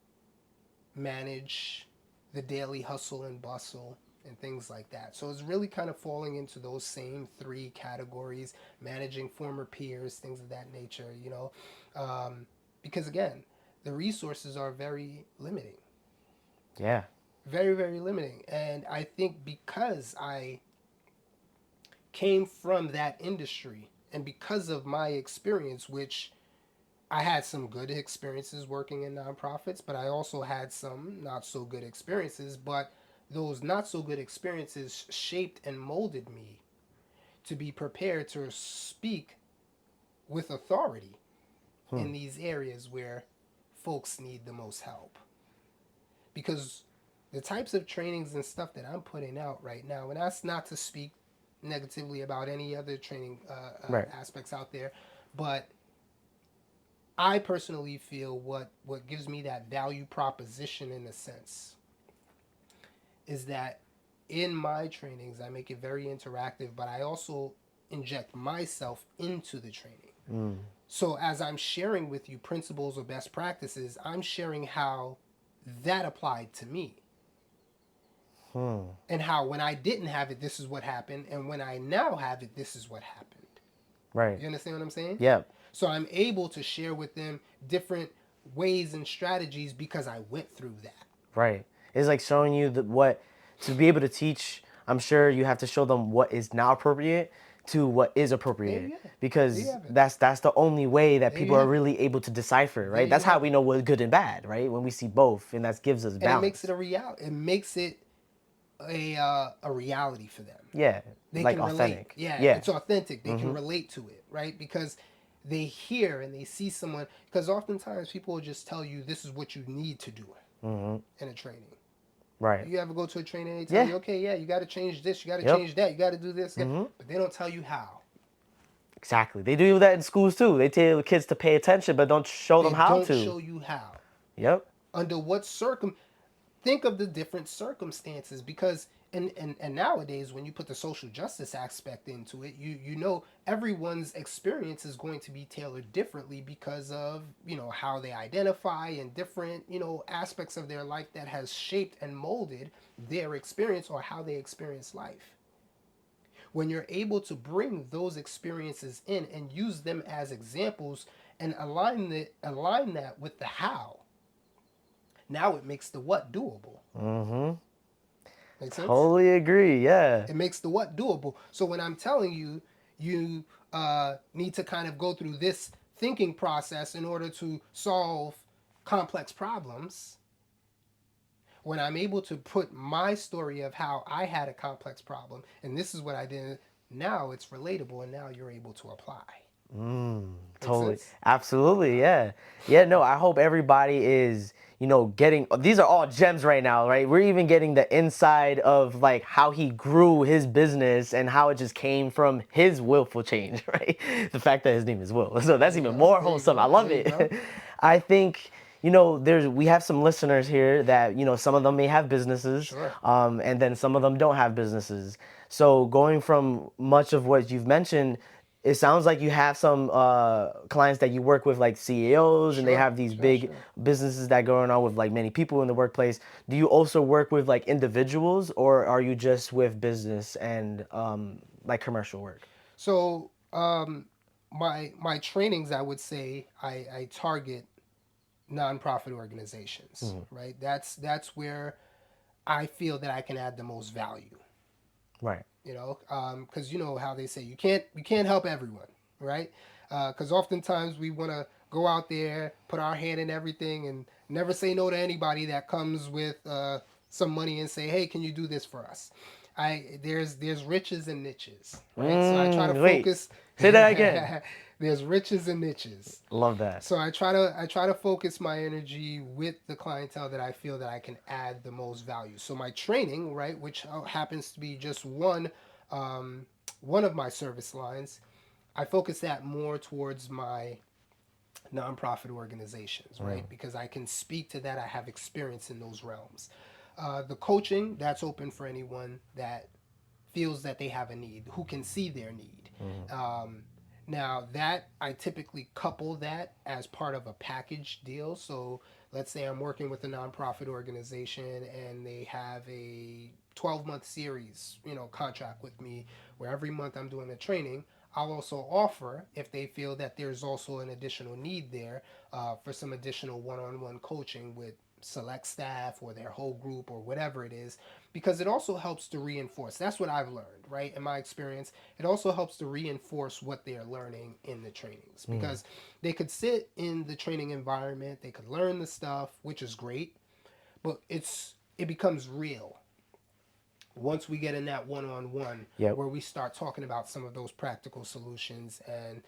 Speaker 2: manage the daily hustle and bustle and things like that. So it's really kind of falling into those same three categories, managing former peers, things of that nature, because again, the resources are very limiting.
Speaker 1: Yeah.
Speaker 2: Very, very limiting. And I think because I came from that industry and because of my experience, which I had some good experiences working in nonprofits, but I also had some not so good experiences. But those not so good experiences shaped and molded me to be prepared to speak with authority in these areas where folks need the most help. Because the types of trainings and stuff that I'm putting out right now, and that's not to speak negatively about any other training
Speaker 1: Right.
Speaker 2: aspects out there, but I personally feel what gives me that value proposition in a sense is that in my trainings I make it very interactive, but I also inject myself into the training. So as I'm sharing with you principles or best practices, I'm sharing how that applied to me. And how when I didn't have it, this is what happened, and when I now have it, this is what happened.
Speaker 1: Right.
Speaker 2: You understand what I'm saying?
Speaker 1: Yeah.
Speaker 2: So I'm able to share with them different ways and strategies because I went through that.
Speaker 1: Right. It's like showing you what to be able to teach. I'm sure you have to show them what is not appropriate to what is appropriate because that's the only way that people are really able to decipher, right? That's how we know what's good and bad, right? When we see both, and that gives us balance.
Speaker 2: And it makes it a reality. It makes it a reality for them.
Speaker 1: Yeah,
Speaker 2: they
Speaker 1: like
Speaker 2: can
Speaker 1: authentic.
Speaker 2: Relate. Yeah, it's authentic. They can relate to it, right? Because they hear and they see someone. Because oftentimes people will just tell you this is what you need to do in a training.
Speaker 1: Right.
Speaker 2: You ever go to a training and they tell you, okay, you got to change this, you got to change that, you got to do this, but they don't tell you how.
Speaker 1: Exactly. They do that in schools too. They tell kids to pay attention, but don't show them how to.
Speaker 2: They don't show you how.
Speaker 1: Yep.
Speaker 2: Under what think of the different circumstances, because And nowadays, when you put the social justice aspect into it, you know everyone's experience is going to be tailored differently because of, you know, how they identify and different, you know, aspects of their life that has shaped and molded their experience or how they experience life. When you're able to bring those experiences in and use them as examples and align that with the how, now it makes the what doable.
Speaker 1: Mm-hmm.
Speaker 2: Make sense?
Speaker 1: Totally agree. Yeah.
Speaker 2: It makes the what doable. So when I'm telling you, you need to kind of go through this thinking process in order to solve complex problems. When I'm able to put my story of how I had a complex problem and this is what I did, now it's relatable and now you're able to apply. Make
Speaker 1: Totally.
Speaker 2: sense?
Speaker 1: Absolutely. Yeah. Yeah. No, I hope everybody is, getting, these are all gems right now, right? We're even getting the inside of like how he grew his business and how it just came from his willful change, right? The fact that his name is Will. So
Speaker 2: There
Speaker 1: that's
Speaker 2: you
Speaker 1: even
Speaker 2: go.
Speaker 1: more
Speaker 2: There you
Speaker 1: wholesome. I
Speaker 2: go.
Speaker 1: love
Speaker 2: There you go.
Speaker 1: it. I think, we have some listeners here that, some of them may have businesses,
Speaker 2: Sure.
Speaker 1: and then some of them don't have businesses. So going from much of what you've mentioned, it sounds like you have some clients that you work with, like CEOs, and they
Speaker 2: Sure.
Speaker 1: have these
Speaker 2: Sure.
Speaker 1: big
Speaker 2: Sure.
Speaker 1: businesses that going on with like many people in the workplace. Do you also work with like individuals, or are you just with business and like commercial work?
Speaker 2: So my trainings, I would say I target nonprofit organizations, right? That's where I feel that I can add the most value.
Speaker 1: Right.
Speaker 2: You know, because you know how they say you can't help everyone, right? Because oftentimes we want to go out there, put our hand in everything, and never say no to anybody that comes with some money and say, hey, can you do this for us? There's riches and niches, right? So I try to
Speaker 1: Wait.
Speaker 2: focus.
Speaker 1: Say that again.
Speaker 2: There's riches and niches.
Speaker 1: Love that.
Speaker 2: So I try to focus my energy with the clientele that I feel that I can add the most value. So my training, right, which happens to be just one of my service lines, I focus that more towards my nonprofit organizations, right, because I can speak to that. I have experience in those realms. The coaching, that's open for anyone that feels that they have a need, who can see their need. Um, Now that I typically couple that as part of a package deal. So let's say I'm working with a nonprofit organization and they have a 12-month series, you know, contract with me where every month I'm doing a training. I'll also offer, if they feel that there's also an additional need there, for some additional one-on-one coaching with select staff or their whole group or whatever it is, because it also helps to reinforce. That's what I've learned, right? In my experience, it also helps to reinforce what they're learning in the trainings, because they could sit in the training environment, they could learn the stuff, which is great, but it becomes real once we get in that one-on-one
Speaker 1: Yep.
Speaker 2: where we start talking about some of those practical solutions, and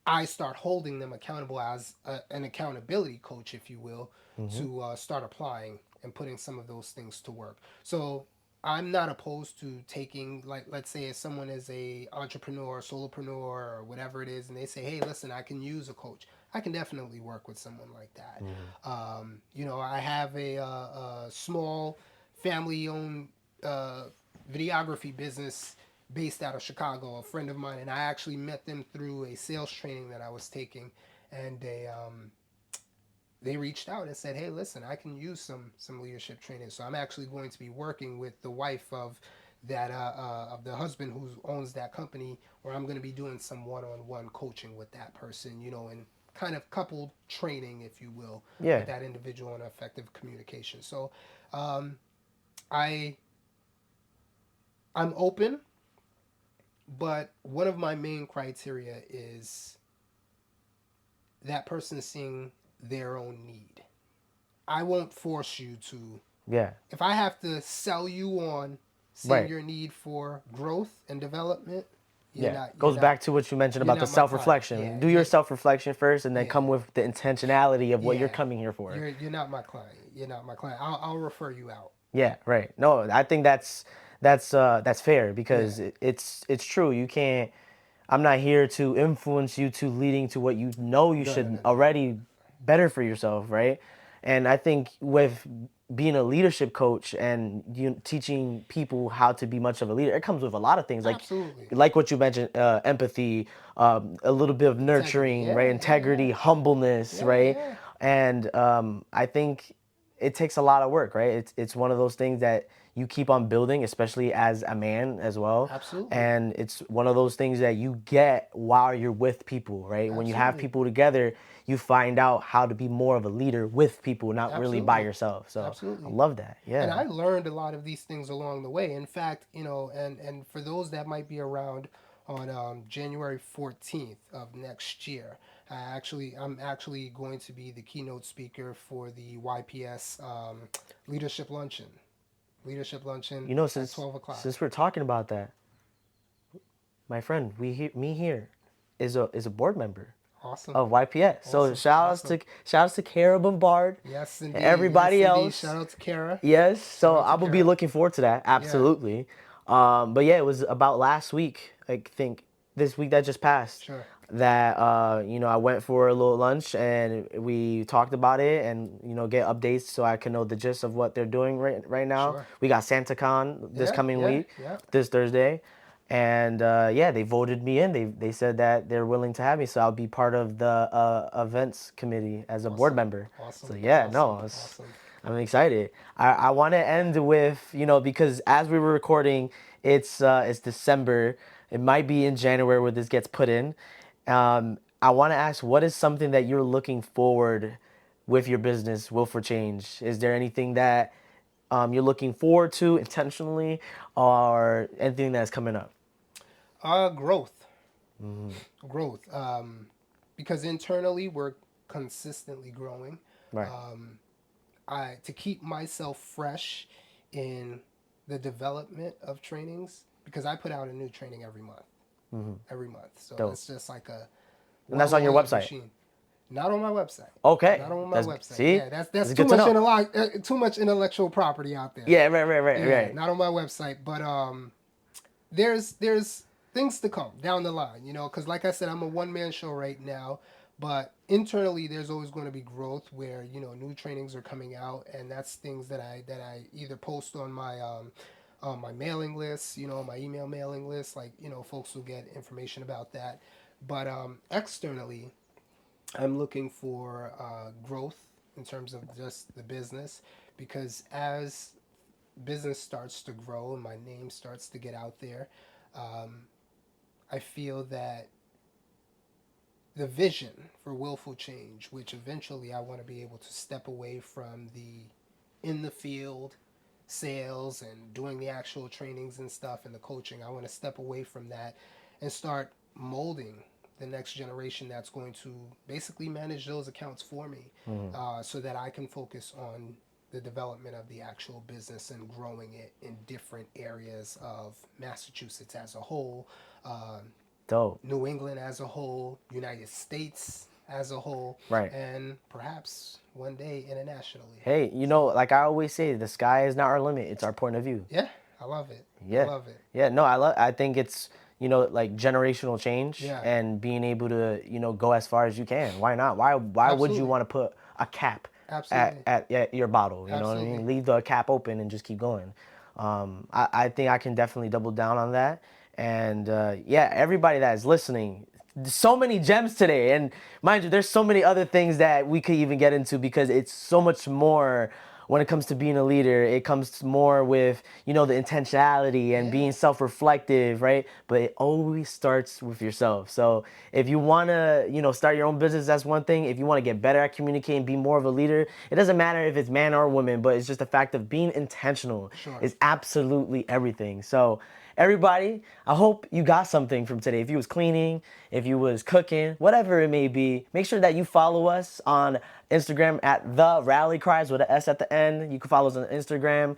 Speaker 2: I start holding them accountable as an accountability coach, if you will, to start applying and putting some of those things to work. So I'm not opposed to taking, like, let's say if someone is a entrepreneur, solopreneur, or whatever it is, and they say, hey, listen, I can use a coach. I can definitely work with someone like that. You know, I have a small family-owned uh, videography business based out of Chicago, a friend of mine, and I actually met them through a sales training that I was taking, and they reached out and said, "Hey, listen, I can use some leadership training." So I'm actually going to be working with the wife of that of the husband who owns that company, where I'm going to be doing some one-on-one coaching with that person, you know, and kind of coupled training, if you will,
Speaker 1: Yeah.
Speaker 2: with that individual and effective communication. So um, I I'm open, but one of my main criteria is that person seeing their own need. I won't force you to.
Speaker 1: Yeah.
Speaker 2: If I have to sell you on seeing
Speaker 1: Right.
Speaker 2: your need for growth and development, you're
Speaker 1: Yeah.
Speaker 2: not. You're
Speaker 1: Goes
Speaker 2: not.
Speaker 1: back to what you mentioned
Speaker 2: You're
Speaker 1: about the
Speaker 2: not my
Speaker 1: self
Speaker 2: client.
Speaker 1: reflection.
Speaker 2: Yeah.
Speaker 1: Do your
Speaker 2: Yeah.
Speaker 1: self reflection first and then
Speaker 2: Yeah.
Speaker 1: come with the intentionality of what you're
Speaker 2: Yeah.
Speaker 1: coming here for.
Speaker 2: You're not my client. You're not my client. I'll refer you out.
Speaker 1: Yeah, right. No, I think that's fair because
Speaker 2: Yeah.
Speaker 1: it's true. You can't. I'm not here to influence you to leading to what you know you
Speaker 2: No. No.
Speaker 1: should
Speaker 2: No. No.
Speaker 1: already better for yourself, right? And I think with being a leadership coach and teaching people how to be much of a leader, it comes with a lot of things
Speaker 2: Absolutely.
Speaker 1: like what you mentioned, empathy, a little bit of
Speaker 2: Integrity.
Speaker 1: nurturing, right?
Speaker 2: Yeah, yeah,
Speaker 1: Integrity,
Speaker 2: yeah.
Speaker 1: humbleness,
Speaker 2: Yeah,
Speaker 1: right?
Speaker 2: yeah.
Speaker 1: And I think it takes a lot of work, right? It's one of those things that you keep on building, especially as a man as well.
Speaker 2: Absolutely.
Speaker 1: And it's one of those things that you get while you're with people, right? When you have
Speaker 2: Absolutely.
Speaker 1: people together, you find out how to be more of a leader with people, not really by
Speaker 2: Absolutely.
Speaker 1: yourself. So I
Speaker 2: Absolutely.
Speaker 1: love that.
Speaker 2: And
Speaker 1: Yeah.
Speaker 2: I learned a lot of these things along the way. In fact, and for those that might be around on January 14th of next year, I'm actually going to be the keynote speaker for the YPS leadership luncheon. Leadership luncheon
Speaker 1: You know,
Speaker 2: at
Speaker 1: since
Speaker 2: 12 o'clock.
Speaker 1: since we're talking about that, my friend, me here is a board member
Speaker 2: Awesome.
Speaker 1: of YPS. So
Speaker 2: Awesome. Awesome.
Speaker 1: shout outs to Kara Bombard
Speaker 2: Yes,
Speaker 1: and
Speaker 2: indeed. Yes,
Speaker 1: everybody
Speaker 2: indeed.
Speaker 1: else.
Speaker 2: Shout out to Kara.
Speaker 1: Yes,
Speaker 2: Shout
Speaker 1: so
Speaker 2: out
Speaker 1: I
Speaker 2: to
Speaker 1: will be
Speaker 2: Kara.
Speaker 1: looking forward to that.
Speaker 2: Yeah.
Speaker 1: Absolutely. But yeah, it was about last week. I think this week that just passed.
Speaker 2: Sure.
Speaker 1: That I went for a little lunch and we talked about it and get updates so I can know the gist of what they're doing right now.
Speaker 2: Sure.
Speaker 1: We got SantaCon this
Speaker 2: Yeah.
Speaker 1: coming
Speaker 2: Yeah.
Speaker 1: week,
Speaker 2: Yeah.
Speaker 1: this Thursday. And yeah, they voted me in. They said that they're willing to have me, so I'll be part of the events committee as a board
Speaker 2: Awesome.
Speaker 1: member. So
Speaker 2: Awesome.
Speaker 1: yeah,
Speaker 2: Awesome.
Speaker 1: no,
Speaker 2: Awesome.
Speaker 1: I'm excited. I want to end with because as we were recording, it's December. It might be in January where this gets put in. I want to ask, what is something that you're looking forward with your business, Willful Change? Is there anything that you're looking forward to intentionally, or anything that's coming up?
Speaker 2: Growth. Growth. Because internally we're consistently growing.
Speaker 1: Right.
Speaker 2: Um, I to keep myself fresh in the development of trainings because I put out a new training every month. Every month. So
Speaker 1: Dope.
Speaker 2: it's just like a
Speaker 1: And that's on your
Speaker 2: well-oiled
Speaker 1: website.
Speaker 2: machine. Not on my website.
Speaker 1: Okay.
Speaker 2: Not on my
Speaker 1: That's
Speaker 2: website.
Speaker 1: see.
Speaker 2: Yeah, that's
Speaker 1: This
Speaker 2: that's
Speaker 1: is
Speaker 2: too
Speaker 1: good to
Speaker 2: much
Speaker 1: know.
Speaker 2: too much intellectual property out there.
Speaker 1: Yeah. Right.
Speaker 2: Yeah,
Speaker 1: Right.
Speaker 2: not on my website, but there's things to come down the line, because like I said, I'm a one-man show right now, but internally there's always going to be growth where new trainings are coming out, and that's things that I either post on my mailing list, my email mailing list, like folks will get information about that, but externally I'm looking for growth in terms of just the business because as business starts to grow and my name starts to get out there, um, I feel that the vision for Willful Change, which eventually I want to be able to step away from the in the field sales and doing the actual trainings and stuff and the coaching, I want to step away from that and start molding the next generation that's going to basically manage those accounts for me, so that I can focus on the development of the actual business and growing it in different areas of Massachusetts as a whole,
Speaker 1: Dope.
Speaker 2: New England as a whole, United States as a whole,
Speaker 1: Right.
Speaker 2: and perhaps one day internationally.
Speaker 1: Hey, like I always say, the sky is not our limit. It's our point of view.
Speaker 2: Yeah, I love it. I
Speaker 1: Yeah.
Speaker 2: love it.
Speaker 1: Yeah. No, I think it's like generational change
Speaker 2: Yeah.
Speaker 1: and being able to go as far as you can. Why not? Why would you
Speaker 2: Absolutely.
Speaker 1: want to put a cap
Speaker 2: Absolutely.
Speaker 1: at your bottle? You know what I
Speaker 2: Absolutely.
Speaker 1: mean? Leave the cap open and just keep going. I think I can definitely double down on that. And yeah, everybody that is listening, so many gems today. And mind you, there's so many other things that we could even get into because it's so much more when it comes to being a leader. It comes more with, the intentionality and
Speaker 2: Yeah.
Speaker 1: being self-reflective, right? But it always starts with yourself. So if you want to, start your own business, that's one thing. If you want to get better at communicating, be more of a leader, it doesn't matter if it's man or woman, but it's just the fact of being intentional
Speaker 2: Sure.
Speaker 1: is absolutely everything. So everybody, I hope you got something from today. If you was cleaning, if you was cooking, whatever it may be, make sure that you follow us on Instagram at The Rally Cries with an S at the end. You can follow us on Instagram,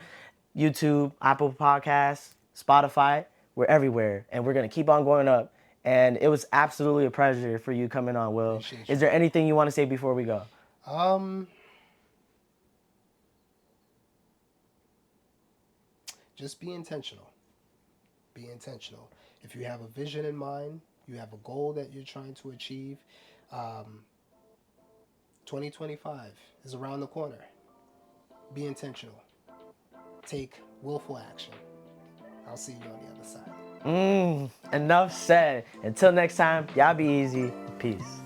Speaker 1: YouTube, Apple Podcasts, Spotify. We're everywhere, and we're going to keep on going up. And it was absolutely a pleasure for you coming on, Will.
Speaker 2: Appreciate
Speaker 1: Is
Speaker 2: you.
Speaker 1: there anything you want to say before we go?
Speaker 2: Um, just be intentional. Be intentional. If you have a vision in mind, you have a goal that you're trying to achieve, um, 2025 is around the corner. Be intentional. Take willful action. I'll see you on the other side.
Speaker 1: Enough said. Until next time, y'all be easy. Peace.